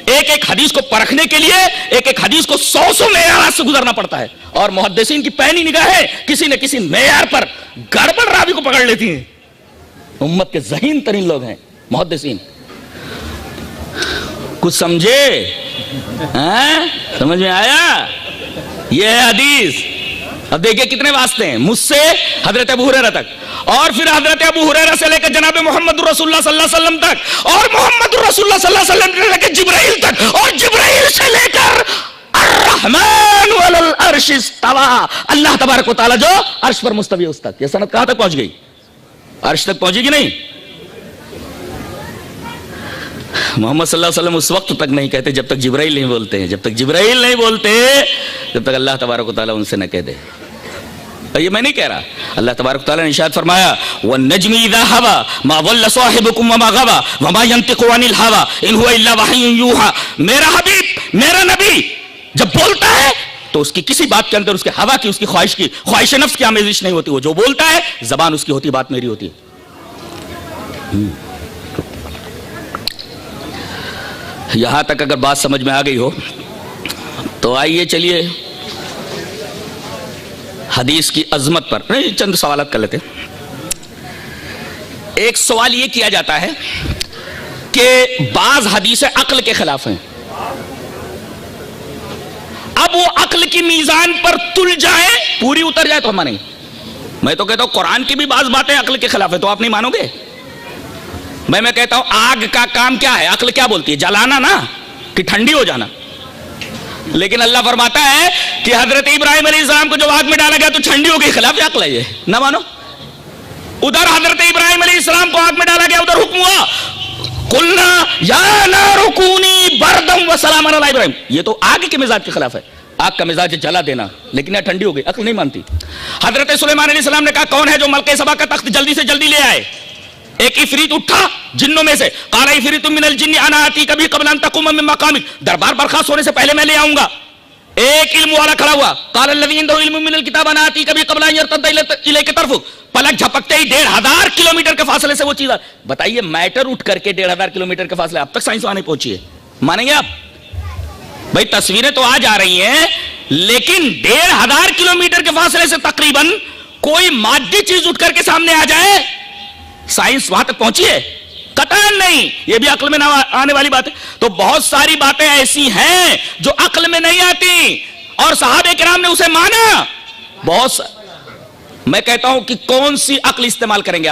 ایک ایک حدیث کو پرکھنے کے لیے ایک ایک حدیث کو 100 معیارات سے گزرنا پڑتا ہے. اور محدثین کی پہنی نگاہیں کسی نہ کسی معیار پر گڑبڑ راوی کو پکڑ لیتی ہیں. امت کے ذہین ترین لوگ ہیں محدثین. کچھ سمجھے؟ سمجھ میں آیا؟ یہ ہے حدیث. اب دیکھیں کتنے واسطے ہیں مجھ سے حضرت ابو ہریرہ تک, اور پھر حضرت ابو ہریرہ سے لے کر جناب محمد رسول اللہ صلی اللہ علیہ وسلم تک, اور محمد رسول اللہ صلی اللہ علیہ وسلم سے لے کر جبرائیل تک, اور جبرائیل سے لے کر الرحمن علی العرش استوى. اللہ تبارک و تعالی جو عرش پر مستوی ہے اس تک. یہ سند کہاں تک پہنچ گئی؟ عرش تک پہنچے گی نہیں؟ محمد صلی اللہ علیہ وسلم اس وقت تک نہیں کہتے جب تک جبرائیل نہیں بولتے ہیں. جب تک جبرائیل نہیں بولتے, جب تک اللہ تبارک و تعالیٰ ان سے نہ کہہ دے. یہ میں نہیں کہہ رہا, اللہ تبارک و تعالیٰ نے ارشاد فرمایا وَالنَّجْمِ إِذَا هَوَى مَا ضَلَّ صَاحِبُكُمْ وَمَا غَوَى وَمَا يَنطِقُ عَنِ الْهَوَى إِنْ هُوَ إِلَّا وَحْيٌ يُوحَى. میرا حبیب میرا نبی جب بولتا ہے تو اس کی کسی بات کے اندر اس کے ہوا کی, اس کی خواہش نفس کی آمیزش نہیں ہوتی. وہ جو بولتا ہے زبان اس کی ہوتی, بات میری ہوتی ہے. یہاں تک اگر بات سمجھ میں آ گئی ہو تو آئیے چلیے حدیث کی عظمت پر چند سوالات کر لیتے ہیں۔ ایک سوال یہ کیا جاتا ہے کہ بعض حدیثیں عقل کے خلاف ہیں، اب وہ عقل کی میزان پر تل جائے، پوری اتر جائے تو ہم مانیں گے۔ میں تو کہتا ہوں قرآن کی بھی بعض باتیں عقل کے خلاف ہے تو آپ نہیں مانو گے؟ میں کہتا ہوں آگ کا کام کیا ہے؟ عقل کیا بولتی ہے؟ جلانا نا، کہ ٹھنڈی ہو جانا؟ لیکن اللہ فرماتا ہے کہ حضرت ابراہیم علیہ السلام کو جو آگ میں ڈالا گیا تو ٹھنڈی ہو گئی، خلاف عقل ہے یہ، نہ مانو۔ ادھر حضرت ابراہیم علیہ السلام کو آگ میں ڈالا گیا، ادھر حکم ہوا قلنا یا نار کونی بردم وسلاما علی ابراہیم، یہ تو آگ کے مزاج کے خلاف ہے۔ آگ کا مزاج جلا دینا، لیکن یہ ٹھنڈی ہو گئی، عقل نہیں مانتی۔ حضرت سلیمان علیہ السلام نے کہا کون ہے جو ملکہ سبا کا تخت جلدی سے جلدی لے آئے؟ ایک عفریت اٹھا جنوں میں سے، قال عفریت من الجن انا آتیک بہ قبل ان تقوم من مقامک، دربار برخاست ہونے سے پہلے میں لے آؤں گا۔ ایک علم والا کھڑا ہوا، قال الذی عنده علم من الکتاب انا آتیک بہ قبل ان یرتد الیک طرفک، پلک جھپکتے ہی 1500 کلومیٹر کے فاصلے سے وہ چیز۔ بتائیے میٹر اٹھ کر کے 1500 کلومیٹر کے فاصلے، اب تک سائنس وہاں نہیں پہنچی ہے، مانیں گے آپ؟ بھائی تصویریں تو آ جا رہی ہیں لیکن 1500 کلومیٹر کے فاصلے سے تقریباً کوئی مادی چیز اٹھ کر کے سامنے آ جائے، سائنس وہاں تک پہنچی ہے؟ قطعاً نہیں، یہ بھی عقل میں نہ آنے والی بات ہے۔ تو بہت ساری باتیں ایسی ہیں جو عقل میں نہیں آتی اور صحابہ کرام نے اسے مانا۔ میں کہتا ہوں کہ کون سی عقل استعمال کریں گے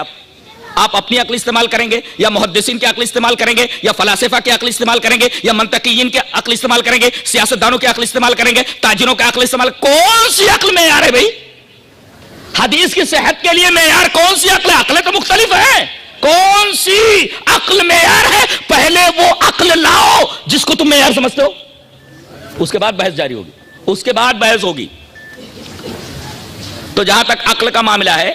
آپ اپنی عقل استعمال کریں گے یا محدثین کی عقل استعمال کریں گے یا فلاسفہ کی عقل استعمال کریں گے یا منطقیین کی عقل استعمال کریں گے، سیاستدانوں کی عقل استعمال کریں گے، تاجروں کی عقل استعمال؟ کون سی عقل معیار ہے بھائی؟ حدیث کی صحت کے لیے معیار کون سی عقل ہے؟ عقلیں تو مختلف ہیں، کون سی عقل معیار ہے؟ پہلے وہ عقل لاؤ جس کو تم معیار سمجھتے ہو، اس کے بعد بحث جاری ہوگی، اس کے بعد بحث ہوگی۔ تو جہاں تک عقل کا معاملہ ہے،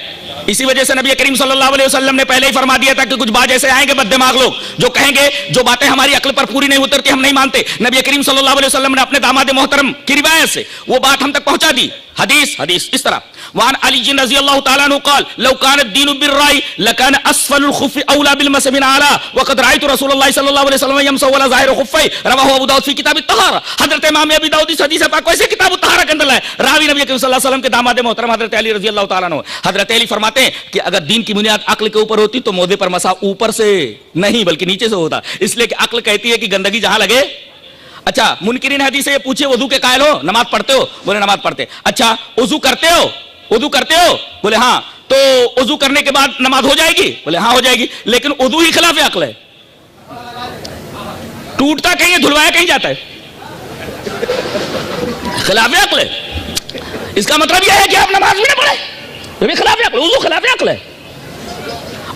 اسی وجہ سے نبی کریم صلی اللہ علیہ وسلم نے پہلے ہی فرما دیا تھا کہ کچھ باز ایسے آئیں گے بد دماغ لوگ جو کہیں گے جو باتیں ہماری عقل پر پوری نہیں اترتی ہم نہیں مانتے۔ نبی کریم صلی اللہ علیہ وسلم نے اپنے داماد محترم کی روایت سے وہ بات ہم تک پہنچا دی۔ حدیث اس طرح، وعن علی رضی اللہ تعالیٰ عنہ قال لو كان الدين بالرأي لكان اسفل الخف اولى بالمس من اعلى وقد رايت رسول الله صلی اللہ علیہ وسلم يمسح ولا ظاهر خفيه رواه ابو داؤد في کتاب الطہارہ۔ حضرت امام ابی داؤد اس حدیث پاک کو ایسے کتاب الطہارہ کے اندر لائے، راوی نبی کریم صلی اللہ علیہ وسلم کے داماد محترم حضرت علی رضی اللہ تعالیٰ عنہ۔ حضرت علی فرماتے ہیں کہ اگر دین کی بنیاد عقل کے اوپر ہوتی تو موضع پر مسا اوپر سے نہیں بلکہ نیچے سے ہوتا، اس لیے کہ عقل کہتی ہے کہ گندگی جہاں لگے۔ اچھا منکرین حدیث سے یہ پوچھے وضو کے قائل ہو؟ نماز پڑھتے ہو؟ بولے نماز پڑھتے۔ اچھا وضو کرتے ہو؟ وضو کرتے ہو؟ بولے ہاں۔ تو وضو کرنے کے بعد نماز ہو جائے گی؟ بولے ہاں ہو جائے گی، لیکن وضو ہی خلاف عقل ہے، ٹوٹتا کہیں دھلوایا کہیں جاتا ہے، خلاف عقل ہے۔ اس کا مطلب یہ ہے کہ آپ نماز بھی نہ پڑھیں، یہ بھی خلاف عقل، وضو خلاف عقل ہے۔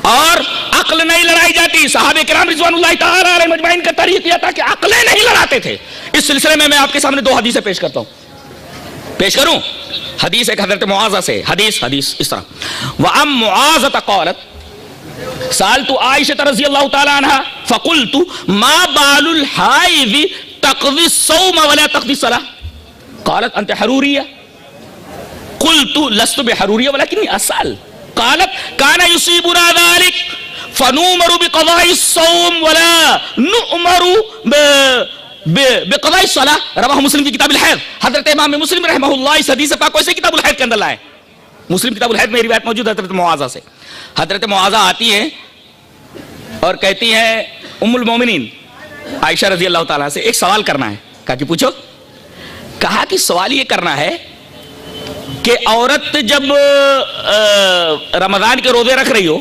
اور عقل نہیں لڑائی جاتی، صحابہ کرام رضوان اللہ تعالی علیہم اجمعین کا طریق یہ تھا کہ عقلیں نہیں لڑاتے تھے۔ اس سلسلے میں آپ کے سامنے 2 حدیثیں پیش کرتا ہوں، پیش کروں۔ حدیث ایک حضرت معاذہ سے، حدیث اس طرح، وَعَمْ مُعَاذَةَ قَالَتْ سَأَلْتُ عَائِشَةَ رضی اللہ تعالی عنہا فَقُلْتُ مَا بَالُ الْحَائِضِ تَقْضِي الصَّوْمَ وَلَا تَقْضِي الصَّلَاةَ قالت أنت حرورية قلت لست بحرورية ولكني أسأل قالت كان يصيبنا ذلك فنؤمر بقضاء الصوم ولا نؤمر بقضاء الصلاة رواہ مسلم کی کتاب الحیض۔ حضرت امام مسلم رحمہ اللہ اس حدیث پاک کو اسے کتاب الحیض کے اندر لائے، مسلم کتاب الحیض میں روایت موجود ہے حضرت معاذہ سے۔ حضرت معاذہ آتی ہیں اور کہتی ہیں ام المومنین عائشہ رضی اللہ تعالیٰ سے ایک سوال کرنا ہے۔ کہا کہ پوچھو۔ کہا کہ سوال یہ کرنا ہے کہ عورت جب رمضان کے روزے رکھ رہی ہو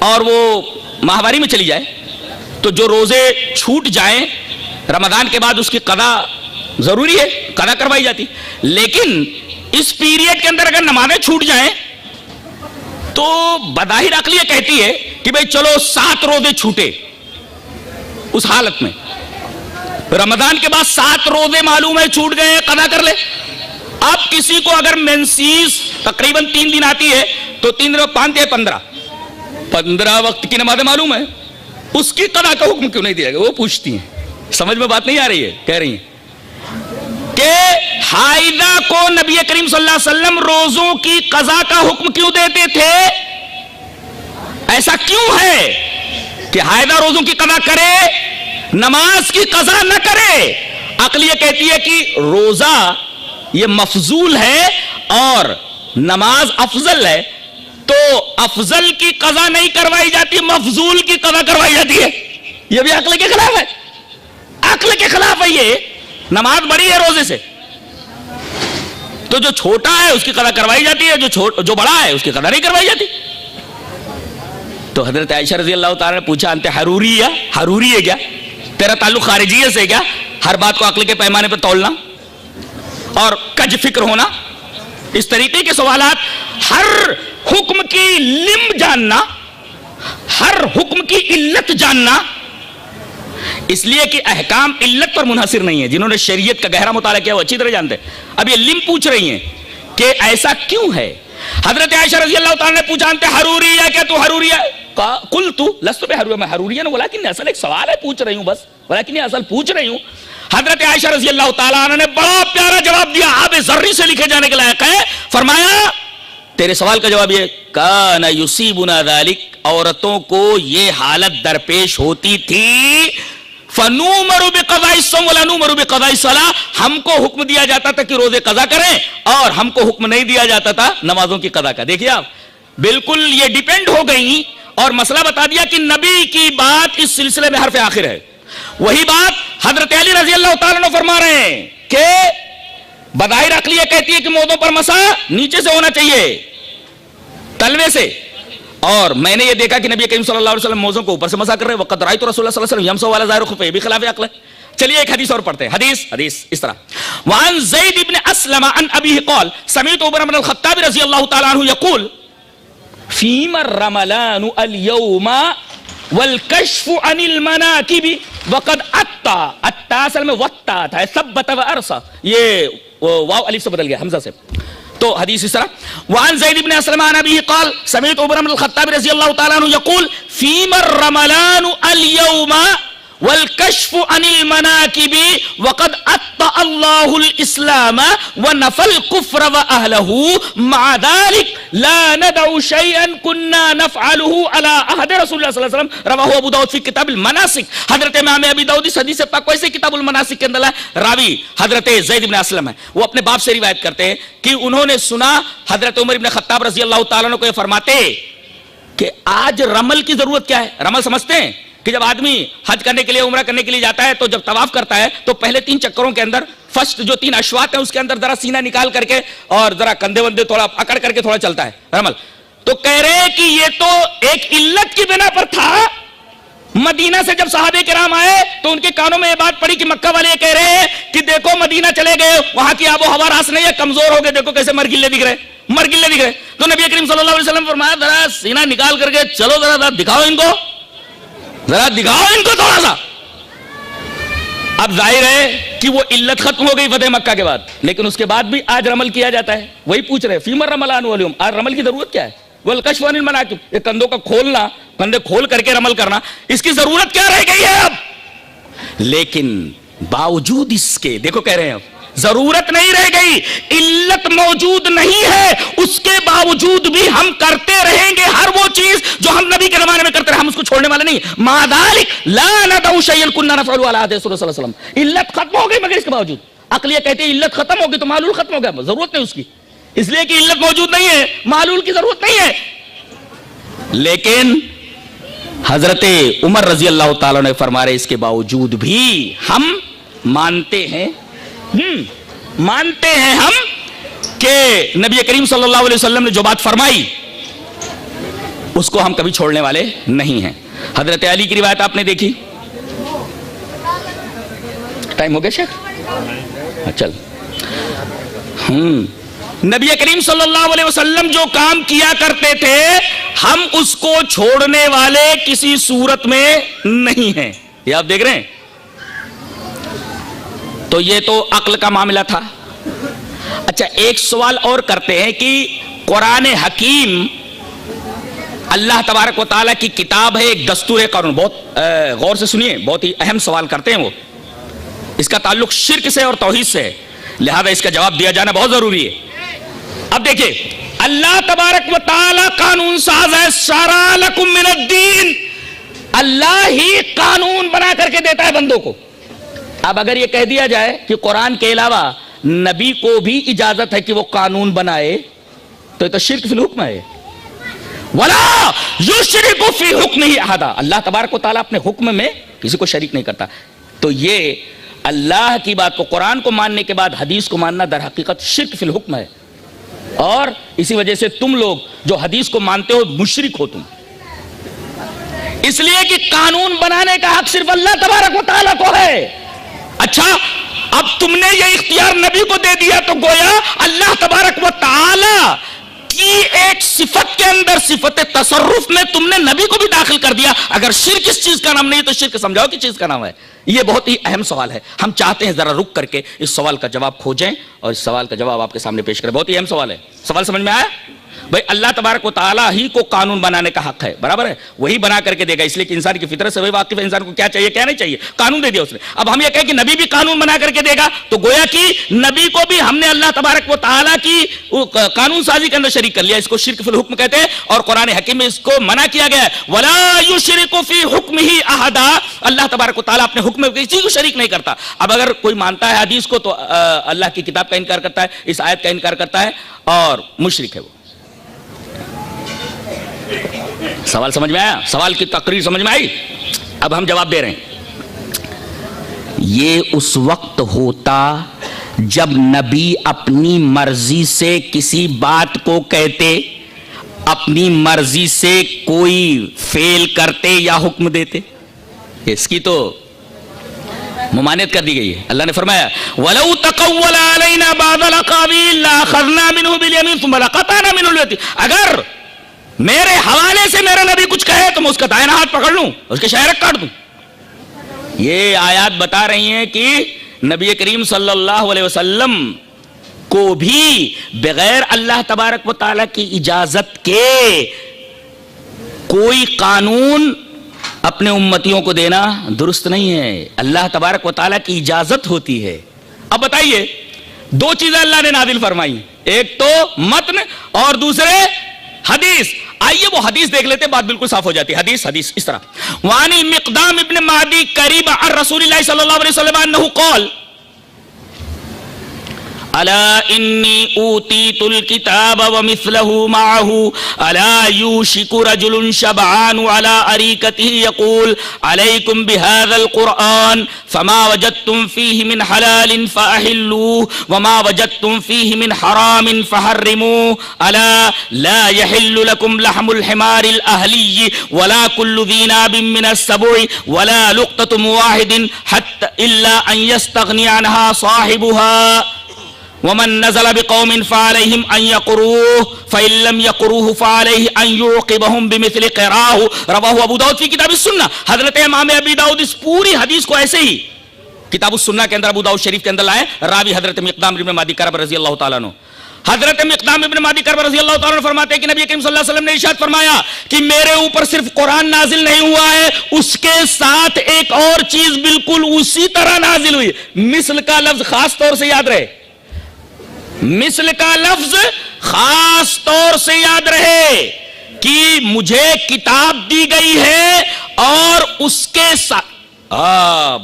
اور وہ ماہواری میں چلی جائے تو جو روزے چھوٹ جائیں رمضان کے بعد اس کی قضا ضروری ہے، قضا کروائی جاتی، لیکن اس پیریڈ کے اندر اگر نمازیں چھوٹ جائیں تو بظاہر عقل یہ کہتی ہے کہ بھئی چلو 7 روزے چھوٹے، اس حالت میں رمضان کے بعد 7 روزے معلوم ہے چھوٹ گئے، قضا کر لے۔ اب کسی کو اگر مینسیز تقریباً 3 دن آتی ہے تو 3 دن 5 دن 15 وقت کی نمازیں معلوم ہے، اس کی قضا کا حکم کیوں نہیں دیا گیا؟ وہ پوچھتی ہیں، سمجھ میں بات نہیں آ رہی ہے؟ کہہ رہی ہیں کہ حائضہ کو نبی کریم صلی اللہ علیہ وسلم روزوں کی قضا کا حکم کیوں دیتے تھے؟ ایسا کیوں ہے کہ حائضہ روزوں کی قضا کرے نماز کی قضا نہ کرے؟ عقل یہ کہتی ہے کہ روزہ یہ مفضول ہے اور نماز افضل ہے، تو افضل کی قضا نہیں کروائی جاتی، مفضول کی قضا کروائی جاتی ہے۔ یہ بھی عقل کے خلاف ہے، عقل کے خلاف ہے۔ یہ نماز بڑی ہے روزے سے، تو جو چھوٹا ہے اس کی قضا کروائی جاتی ہے، جو بڑا ہے اس کی قضا نہیں کروائی جاتی۔ تو حضرت عائشہ رضی اللہ تعالی نے پوچھا انت حروری ہے؟ حروری ہے کیا؟ تیرا تعلق خارجیت سے کیا؟ ہر بات کو عقل کے پیمانے پر تولنا اور کج فکر ہونا، اس طریقے کے سوالات۔ ہر حکم کی لم جاننا، ہر حکم کی علت جاننا، اس لیے کہ احکام علت پر منحصر نہیں ہے۔ جنہوں نے شریعت کا گہرا مطالعہ کیا وہ اچھی طرح جانتے ہیں۔ اب یہ لم پوچھ رہی ہیں کہ ایسا کیوں ہے؟ حضرت عائشہ رضی اللہ تعالی نے پوچھا انت حروری ہے کیا؟ تو حروری ہے؟ قلت لست بحروری، میں حروری ہے نا، ولیکن اصل ایک سوال ہے، پوچھ رہی ہوں بس، ولیکن یہ اصل پوچھ رہی ہوں۔ حضرت عائشہ رضی اللہ تعالی عنہ نے بڑا پیارا جواب دیا، آب ذری سے لکھے جانے کے لائق ہے۔ فرمایا تیرے سوال کا جواب یہ کان یصیبنا ذلک، عورتوں کو یہ حالت درپیش ہوتی تھی، فنؤمر بقضاء الصوم ولا نؤمر بقضاء الصلاۃ، ہم کو حکم دیا جاتا تھا کہ روزے قضا کریں اور ہم کو حکم نہیں دیا جاتا تھا نمازوں کی قضا کا۔ دیکھیے آپ بالکل یہ ڈیپینڈ ہو گئی اور مسئلہ بتا دیا کہ نبی کی بات اس سلسلے میں حرف آخر ہے۔ وہی بات حضرت علی رضی اللہ تعالیٰ عنہ فرما رہے ہیں کہ بظاہر عقلیہ کہتی ہے کہ موضوع پر مسا نیچے سے ہونا چاہیے، تلوے سے، اور میں نے یہ دیکھا کہ نبی کریم صلی اللہ علیہ وسلم موضوع کو اوپر سے مسا کر رہے ہیں، وقت رأیت رسول اللہ صلی اللہ علیہ وسلم یمسح علی ظاہر خفیہ، یہ بھی خلاف عقل ہے۔ چلیے ایک حدیث اور پڑھتے ہیں۔ حدیث اس طرح، وعن زید بن اسلم عن ابیہ قال سمعت عمر بن الخطاب رضی اللہ تعالی عنہ یقول فیما الرملان اليوم والکشف عن المناکب وقد اتا اصل میں وطا تھا، ثبت و ارسا، یہ واو الف سے بدل گیا حمزہ سے۔ تو حدیث اس طرح، وعن زید بن اسلم عن ابیہ قال سمعت عمر بن الخطاب رضی اللہ تعالی عنہ یقول فیما الرملان اليوم والکشف عن المناکب وقد اطأ اللہ الاسلام ونفى الكفر واہلہ مع ذلك لا ندع شيئا كنا نفعله على عهد رسول اللہ صلی اللہ علیہ وسلم، رواہ ابو داؤد فی کتاب المناسک۔ حضرت امام ابی داؤد اس حدیث پاک کو ایسے کتاب المناسک کے اندر راوی حضرت زید بن اسلم ہے، وہ اپنے باپ سے روایت کرتے ہیں کہ انہوں نے سنا حضرت عمر بن خطاب رضی اللہ تعالیٰ عنہ کو یہ فرماتے کہ آج رمل کی ضرورت کیا ہے؟ رمل سمجھتے ہیں کہ جب آدمی حج کرنے کے لیے عمرہ کرنے کے لیے جاتا ہے تو جب طواف کرتا ہے تو پہلے 3 چکروں کے اندر فرسٹ جو 3 اشواط ہیں اس کے اندر ذرا سینہ نکال کر کے اور ذرا کندھے وندے تھوڑا اکڑ کر کے تھوڑا چلتا ہے رمل۔ تو کہہ رہے ہیں کہ یہ تو ایک علت کی بنا پر تھا۔ مدینہ سے جب صحابہ کرام آئے تو ان کے کانوں میں یہ بات پڑی کہ مکہ والے کہہ رہے ہیں کہ دیکھو مدینہ چلے گئے، وہاں کی آب و ہوا راس نہیں ہے، کمزور ہو گئے، دیکھو کیسے مرگلے دکھ رہے۔ تو نبی کریم صلی اللہ علیہ وسلم فرمایا ذرا سینہ نکال کر کے چلو، ذرا دکھاؤ ان کو، ذرا دکھاؤ ان کو تھوڑا سا۔ اب ظاہر ہے کہ وہ علت ختم ہو گئی فتح مکہ کے بعد، لیکن اس کے بعد بھی آج رمل کیا جاتا ہے۔ وہی پوچھ رہے فیما الرملان اليوم، آج رمل کی ضرورت کیا ہے؟ والکشف عن المناکب، یہ کندھوں کا کھولنا، کندھے کھول کر کے رمل کرنا، اس کی ضرورت کیا رہ گئی ہے اب؟ لیکن باوجود اس کے دیکھو کہہ رہے ہیں اب ضرورت نہیں رہ گئی، علت موجود نہیں ہے، اس کے باوجود بھی ہم کرتے رہیں گے ہر وہ چیز جو ہم نبی کے زمانے میں کرتے رہے، ہم اس کو چھوڑنے والے نہیں۔ مع ذلك لا ندع شيئا كنا نفعله على عهد رسول الله صلی اللہ علیہ وسلم، علت ختم ہو گئی مگر اس کے باوجود عقلیہ کہتے ہیں علت ختم ہو گئی تو معلول ختم ہو گیا، ضرورت نہیں اس کی، اس لیے کہ علت موجود نہیں ہے، معلول کی ضرورت نہیں ہے۔ لیکن حضرت عمر رضی اللہ تعالیٰ نے فرما رہے اس کے باوجود بھی ہم مانتے ہیں ہم کہ نبی کریم صلی اللہ علیہ وسلم نے جو بات فرمائی اس کو ہم کبھی چھوڑنے والے نہیں ہیں۔ حضرت علی کی روایت آپ نے دیکھی، ٹائم ہو گیا شیخ؟ چل، نبی کریم صلی اللہ علیہ وسلم جو کام کیا کرتے تھے ہم اس کو چھوڑنے والے کسی صورت میں نہیں ہیں، یہ آپ دیکھ رہے ہیں۔ تو یہ تو عقل کا معاملہ تھا۔ اچھا ایک سوال اور کرتے ہیں کہ قرآن حکیم اللہ تبارک و تعالیٰ کی کتاب ہے، ایک دستور قانون، بہت غور سے سنیے، بہت ہی اہم سوال کرتے ہیں وہ، اس کا تعلق شرک سے اور توحید سے ہے، لہذا اس کا جواب دیا جانا بہت ضروری ہے۔ اب دیکھیں اللہ تبارک و تعالی قانون ساز ہے. شرع لکم من الدین, اللہ ہی قانون بنا کر کے دیتا ہے بندوں کو. اب اگر یہ کہہ دیا جائے کہ قرآن کے علاوہ نبی کو بھی اجازت ہے کہ وہ قانون بنائے, تو یہ تو شرک فی الحکم ہے. وَلَا يُشْرِكُ فِي حُکْمِهِ أَحَدًا, اللہ تبارک و تعالیٰ اپنے حکم میں کسی کو شریک نہیں کرتا. تو یہ اللہ کی بات کو, قرآن کو ماننے کے بعد حدیث کو ماننا در حقیقت شرک فی الحکم ہے. اور اسی وجہ سے تم لوگ جو حدیث کو مانتے ہو مشرک ہو تم, اس لیے کہ قانون بنانے کا حق صرف اللہ تبارک و تعالیٰ کو ہے. اچھا, اب تم نے یہ اختیار نبی کو دے دیا تو گویا اللہ تبارک و تعالیٰ کی ایک صفت کے اندر, صفت تصرف میں تم نے نبی کو بھی داخل کر دیا. اگر شرک اس چیز کا نام نہیں تو شرک سمجھاؤ کہ چیز کا نام ہے. یہ بہت ہی اہم سوال ہے. ہم چاہتے ہیں ذرا رک کر کے اس سوال کا جواب کھوجیں اور اس سوال کا جواب آپ کے سامنے پیش کریں. بہت ہی اہم سوال ہے. سوال سمجھ میں آیا؟ بھائی اللہ تبارک و تعالیٰ ہی کو قانون بنانے کا حق ہے, برابر ہے, وہی بنا کر کے دے گا, اس لیے کہ انسان کی فطرت سے وہی واقف ہے انسان کو کیا چاہیے کیا نہیں چاہیے, قانون دے دیا اس نے. اب ہم یہ کہیں کہ نبی بھی قانون بنا کر کے دے گا, تو گویا کہ نبی کو بھی ہم نے اللہ تبارک و تعالیٰ کی قانون سازی کے اندر شریک کر لیا. اس کو شرک فی الحکم کہتے ہیں, اور قرآن حکیم میں اس کو منع کیا گیا ہے. وَلَا يُشْرِكُ فِي حُکْمِهِ أَحَدًا, اللہ تبارک و تعالیٰ اپنے حکم میں کسی کو شریک نہیں کرتا. اب اگر کوئی مانتا ہے حدیث کو تو اللہ کی کتاب کا انکار کرتا ہے, اس آیت کا انکار کرتا ہے, اور مشرک ہے وہ. سوال سمجھ میں آیا؟ سوال کی تقریر سمجھ میں آئی؟ اب ہم جواب دے رہے ہیں. یہ اس وقت ہوتا جب نبی اپنی مرضی سے کسی بات کو کہتے, اپنی مرضی سے کوئی فعل کرتے یا حکم دیتے. اس کی تو ممانعت کر دی گئی ہے. اللہ نے فرمایا وَلَوْ تَقَوَّلَ عَلَيْنَا بَعْضَ الْأَقَاوِيلِ لَأَخَذْنَا مِنْهُ بِالْيَمِينِ ثُمَّ لَقَطَعْنَا مِنْهُ الْوَتِينَ, اگر میرے حوالے سے میرا نبی کچھ کہے تو میں اس کا دائیں ہاتھ پکڑ لوں, اس کے شہرک کاٹ دوں. یہ آیات بتا رہی ہیں کہ نبی کریم صلی اللہ علیہ وسلم کو بھی بغیر اللہ تبارک و تعالیٰ کی اجازت کے کوئی قانون اپنے امتیوں کو دینا درست نہیں ہے. اللہ تبارک و تعالیٰ کی اجازت ہوتی ہے. اب بتائیے, دو چیزیں اللہ نے نازل فرمائی, ایک تو متن اور دوسرے حدیث. آئیے وہ حدیث دیکھ لیتے, بات بالکل صاف ہو جاتی ہے. حدیث اس طرح, وعن المقدام ابن معدی قریب عن رسول اللہ صلی اللہ علیہ وسلم انه قال الا انی اوتیت الكتاب ومثله معه الا يوشك رجل شبعان على اريكته يقول عليكم بهذا القرآن فما وجدتم فيه من حلال فأحلوه وما وجدتم فيه من حرام فحرموه الا لا يحل لكم لحم الحمار الأهلي ولا كل ذي ناب من السبع ولا لقطة واحد حتى إلا أن يستغني عنها صاحبها ومن نزل بقوم فعليهم أن يقروه فإن لم يقروه فعليه أن يعقبهم بمثل قراه. رواه ابو داؤد فی کتاب السنہ. حضرت امام ابی داؤد اس پوری حدیث کو ایسے ہی کتاب السنہ کے اندر ابو داؤد شریف کے اندر لائے. راوی حضرت مقدام ابن معدی کرب رضی اللہ تعالیٰ عنہ. حضرت مقدام ابن معدی کرب رضی اللہ تعالیٰ عنہ فرماتے ہیں کہ نبی کریم صلی اللہ علیہ وسلم نے ارشاد فرمایا کہ میرے اوپر صرف قرآن نازل نہیں ہوا ہے, اس کے ساتھ ایک اور چیز بالکل اسی طرح نازل ہوئی. مثل کا لفظ خاص طور سے یاد رہے, مثل کا لفظ خاص طور سے یاد رہے کہ مجھے کتاب دی گئی ہے اور اس کے ساتھ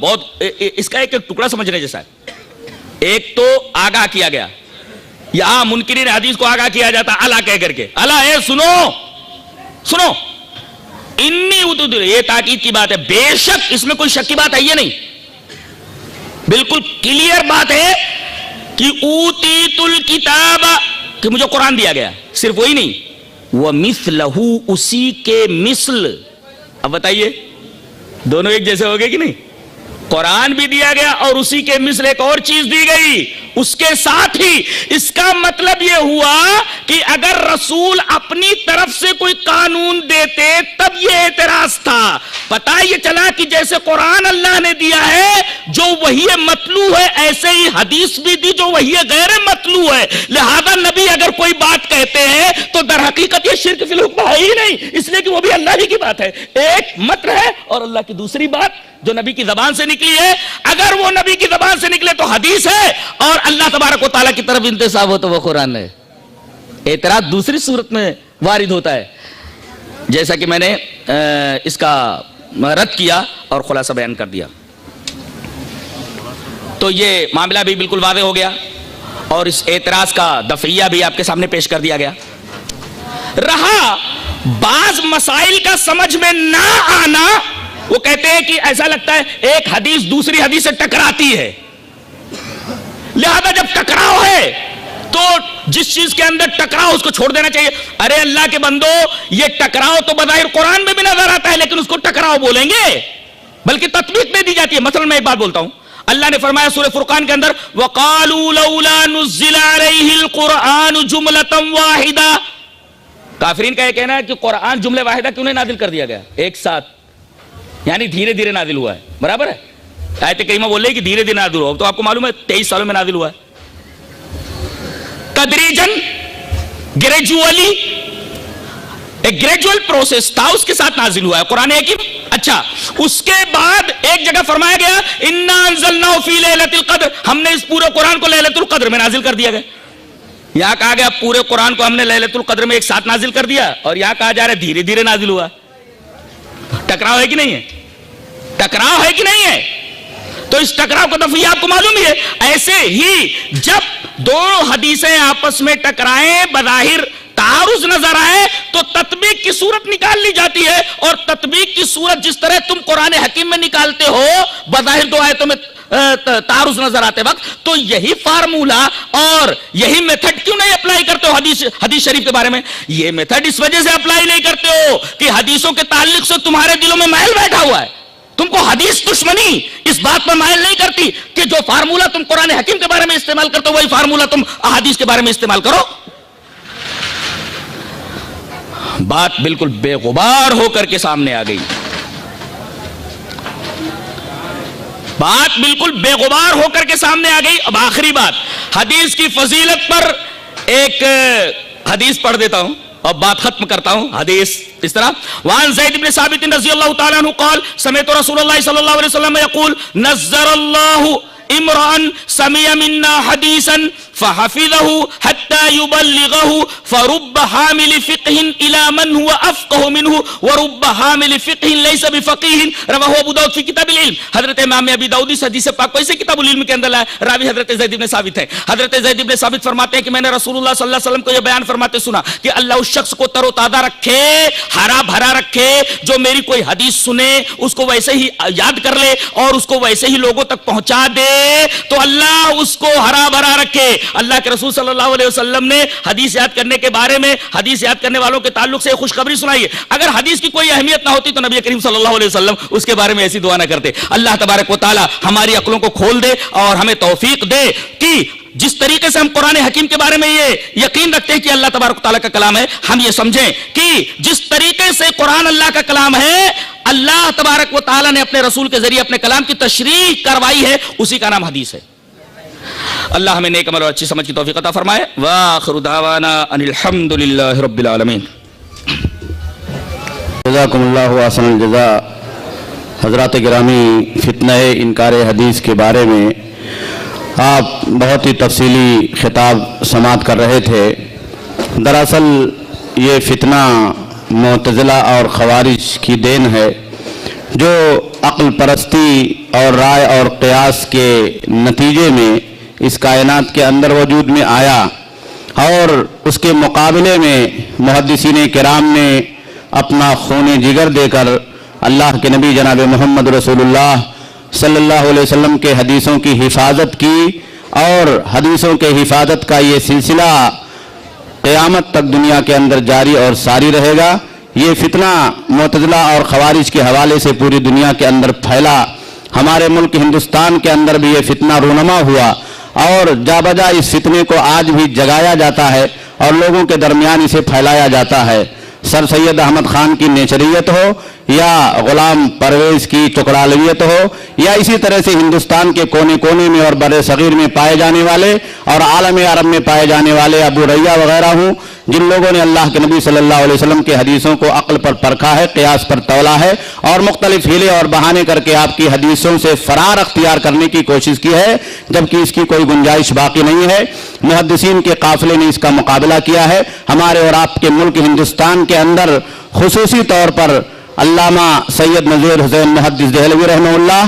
بہت اس کا ایک ٹکڑا سمجھنے جیسا ہے. ایک تو آگاہ کیا گیا, یہاں منکرین حدیث کو آگاہ کیا جاتا اللہ کہہ کر کے, اللہ اے سنو انی, یہ تاکید کی بات ہے. بے شک اس میں کوئی شک کی بات ہے یہ نہیں, بالکل کلیئر بات ہے کہ اوتیت الکتاب, کہ مجھے قرآن دیا گیا. صرف وہی نہیں, ومثلہ, اسی کے مثل. اب بتائیے دونوں ایک جیسے ہو گئے کہ نہیں؟ قرآن بھی دیا گیا اور اسی کے مثل ایک اور چیز دی گئی اس کے ساتھ ہی. اس کا مطلب یہ ہوا کہ اگر رسول اپنی طرف سے کوئی قانون دیتے تب یہ اعتراض تھا. پتہ یہ چلا کہ جیسے قرآن اللہ نے دیا ہے جو وحی مطلوع ہے, ایسے ہی حدیث بھی دی جو وحی غیر مطلوع ہے. لہذا نبی اگر کوئی بات کہتے ہیں تو در حقیقت یہ شرک فی الحکم ہے ہی نہیں, اس لیے کہ وہ بھی اللہ ہی کی بات ہے. ایک متن ہے اور اللہ کی دوسری بات جو نبی کی زبان سے نکلی ہے. اگر وہ نبی کی زبان سے نکلے تو حدیث ہے, اور اللہ تبارک و تعالیٰ کی طرف انتساب ہو تو وہ قرآن ہے. اعتراض دوسری صورت میں وارد ہوتا ہے، جیسا کہ میں نے اس کا رد کیا اور خلاصہ بیان کر دیا. تو یہ معاملہ بھی بالکل واضح ہو گیا اور اس اعتراض کا دفعیہ بھی آپ کے سامنے پیش کر دیا گیا. رہا بعض مسائل کا سمجھ میں نہ آنا، وہ کہتے ہیں کہ ایسا لگتا ہے ایک حدیث دوسری حدیث سے ٹکراتی ہے، لہذا جب ٹکراؤ ہے تو جس چیز کے اندر ٹکراؤ اس کو چھوڑ دینا چاہیے. ارے اللہ کے بندو، یہ ٹکراؤ تو بظاہر قرآن میں بھی نظر آتا ہے، لیکن اس کو ٹکراؤ بولیں گے، بلکہ تطبیق نہیں دی جاتی ہے. مثلا میں ایک بات بولتا ہوں، اللہ نے فرمایا سورہ فرقان کے اندر وَقَالُوا لَوْلَا نُزِّلَ عَلَيْهِ الْقُرْآنُ جُمْلَةً وَاحِدَةً. کافرین کا یہ کہنا ہے کہ قرآن جملے واحدہ کیوں نہیں نازل کر دیا گیا ایک ساتھ، یعنی دھیرے دھیرے نازل ہوا ہے. برابر ہے، آیت کریمہ بول رہی ہے کہ دھیرے دھیرے نازل ہوا، تو آپ کو معلوم ہے 23 سالوں میں نازل ہوا ہے. تدریجن، گریجولی، ایک گریجوئل پروسیس تھا، اس کے ساتھ نازل ہوا ہے قرآن حکیم. اچھا، اس کے بعد ایک جگہ فرمایا گیا اِنَّا أَنزَلْنَاهُ فِي لَيْلَةِ الْقَدْرِ، ہم نے اس پورے قرآن کو لیلۃ القدر میں نازل کر دیا گیا. یہاں کہا گیا پورے قرآن کو ہم نے لیلۃ القدر میں ایک ساتھ نازل کر دیا، اور یہاں کہا جا رہا ہے دھیرے دھیرے نازل ہوا. ٹکراؤ ہے کہ نہیں ہے؟ ٹکراؤ ہے کہ نہیں ہے؟ تو اس ٹکراؤ کا دفعہ آپ کو معلوم ہی ہے. ایسے ہی جب دونوں حدیثیں آپس میں ٹکرائیں، بظاہر تعارض نظر آئے، تو تطبیق کی صورت نکال لی جاتی ہے. اور تطبیق کی صورت جس طرح تم قرآن حکیم میں نکالتے ہو بظاہر دو آیتوں میں تعارض نظر آتے وقت، تو یہی فارمولا اور یہی میتھڈ کیوں نہیں اپلائی کرتے ہو حدیث شریف کے بارے میں؟ یہ میتھڈ اس وجہ سے اپلائی نہیں کرتے ہو کہ حدیثوں کے تعلق سے تمہارے دلوں میں محل بیٹھا ہوا ہے. تم کو حدیث دشمنی اس بات پر مائل نہیں کرتی کہ جو فارمولا تم قرآن حکیم کے بارے میں استعمال کرتے ہو وہی فارمولا تم احادیث کے بارے میں استعمال کرو. بات بالکل بے غبار ہو کر کے سامنے آ گئی. بات بالکل بے غبار ہو کر کے سامنے آ گئی. اب آخری بات، حدیث کی فضیلت پر ایک حدیث پڑھ دیتا ہوں اور بات ختم کرتا ہوں. حدیث اس طرح، وعن زید بن ثابت رضی اللہ تعالی عنہ قال سمعت رسول اللہ صلی اللہ علیہ وسلم یقول نظر اللہ امرأ سمع منا حدیثا فحفظه حتى يبلغه فرب حامل فقه الى من هو افقه منه ورب حامل فقه ليس بفقيه رواه ابو داؤد في كتاب العلم. حضرت امام ابی داؤد اس حدیث پاک کو اسے کتاب العلم کے اندر لایا. راوی حضرت زید بن ثابت ہے. حضرت زید بن ثابت فرماتے ہیں کہ میں نے رسول اللہ صلی اللہ علیہ وسلم کو یہ بیان فرماتے سنا کہ اللہ اس شخص کو تر و تازہ رکھے، ہرا بھرا رکھے، جو میری کوئی حدیث سنے اس کو ویسے ہی یاد کر لے اور اس کو ویسے ہی لوگوں تک پہنچا دے، تو اللہ اس کو ہرا بھرا رکھے. اللہ کے رسول صلی اللہ علیہ وسلم نے حدیث یاد کرنے کے بارے میں حدیث یاد کرنے والوں کے تعلق سے خوشخبری سنائی ہے. اگر حدیث کی کوئی اہمیت نہ ہوتی تو نبی کریم صلی اللہ علیہ وسلم اس کے بارے میں ایسی دعا نہ کرتے. اللہ تبارک و تعالی ہماری عقلوں کو کھول دے اور ہمیں توفیق دے کہ جس طریقے سے ہم قرآن حکیم کے بارے میں یہ یقین رکھتے ہیں کہ اللہ تبارک و تعالی کا کلام ہے، ہم یہ سمجھیں کہ جس طریقے سے قرآن اللہ کا کلام ہے، اللہ تبارک و تعالی نے اپنے رسول کے ذریعے اپنے کلام کی تشریح کروائی ہے، اسی کا نام حدیث ہے. اللہ ہمیں نیک عمل اور اچھی سمجھ کی توفیق عطا فرمائے. وآخر دعوانا ان الحمد للہ رب العالمین. جزاکم اللہ احسن الجزاء. حضرات گرامی، فتنہ انکار حدیث کے بارے میں آپ بہت ہی تفصیلی خطاب سماعت کر رہے تھے. دراصل یہ فتنہ معتزلہ اور خوارج کی دین ہے، جو عقل پرستی اور رائے اور قیاس کے نتیجے میں اس کائنات کے اندر وجود میں آیا، اور اس کے مقابلے میں محدثین کرام نے اپنا خون جگر دے کر اللہ کے نبی جناب محمد رسول اللہ صلی اللہ علیہ وسلم کے حدیثوں کی حفاظت کی، اور حدیثوں کے حفاظت کا یہ سلسلہ قیامت تک دنیا کے اندر جاری اور ساری رہے گا. یہ فتنہ معتزلہ اور خوارج کے حوالے سے پوری دنیا کے اندر پھیلا. ہمارے ملک ہندوستان کے اندر بھی یہ فتنہ رونما ہوا، اور جا بجا اس فتنے کو آج بھی جگایا جاتا ہے اور لوگوں کے درمیان اسے پھیلایا جاتا ہے. سر سید احمد خان کی نیچریت ہو یا غلام پرویز کی چکڑالویت ہو، یا اسی طرح سے ہندوستان کے کونے کونے میں اور بر صغیر میں پائے جانے والے اور عالم عرب میں پائے جانے والے ابو ریہ وغیرہ ہوں، جن لوگوں نے اللہ کے نبی صلی اللہ علیہ وسلم کے حدیثوں کو عقل پر پرکھا ہے، قیاس پر تولا ہے اور مختلف ہیلے اور بہانے کر کے آپ کی حدیثوں سے فرار اختیار کرنے کی کوشش کی ہے، جبکہ اس کی کوئی گنجائش باقی نہیں ہے۔ محدثین کے قافلے نے اس کا مقابلہ کیا ہے۔ ہمارے اور آپ کے ملک ہندوستان کے اندر خصوصی طور پر علامہ سید نذیر حسین محدث دہلوی رحمہ اللہ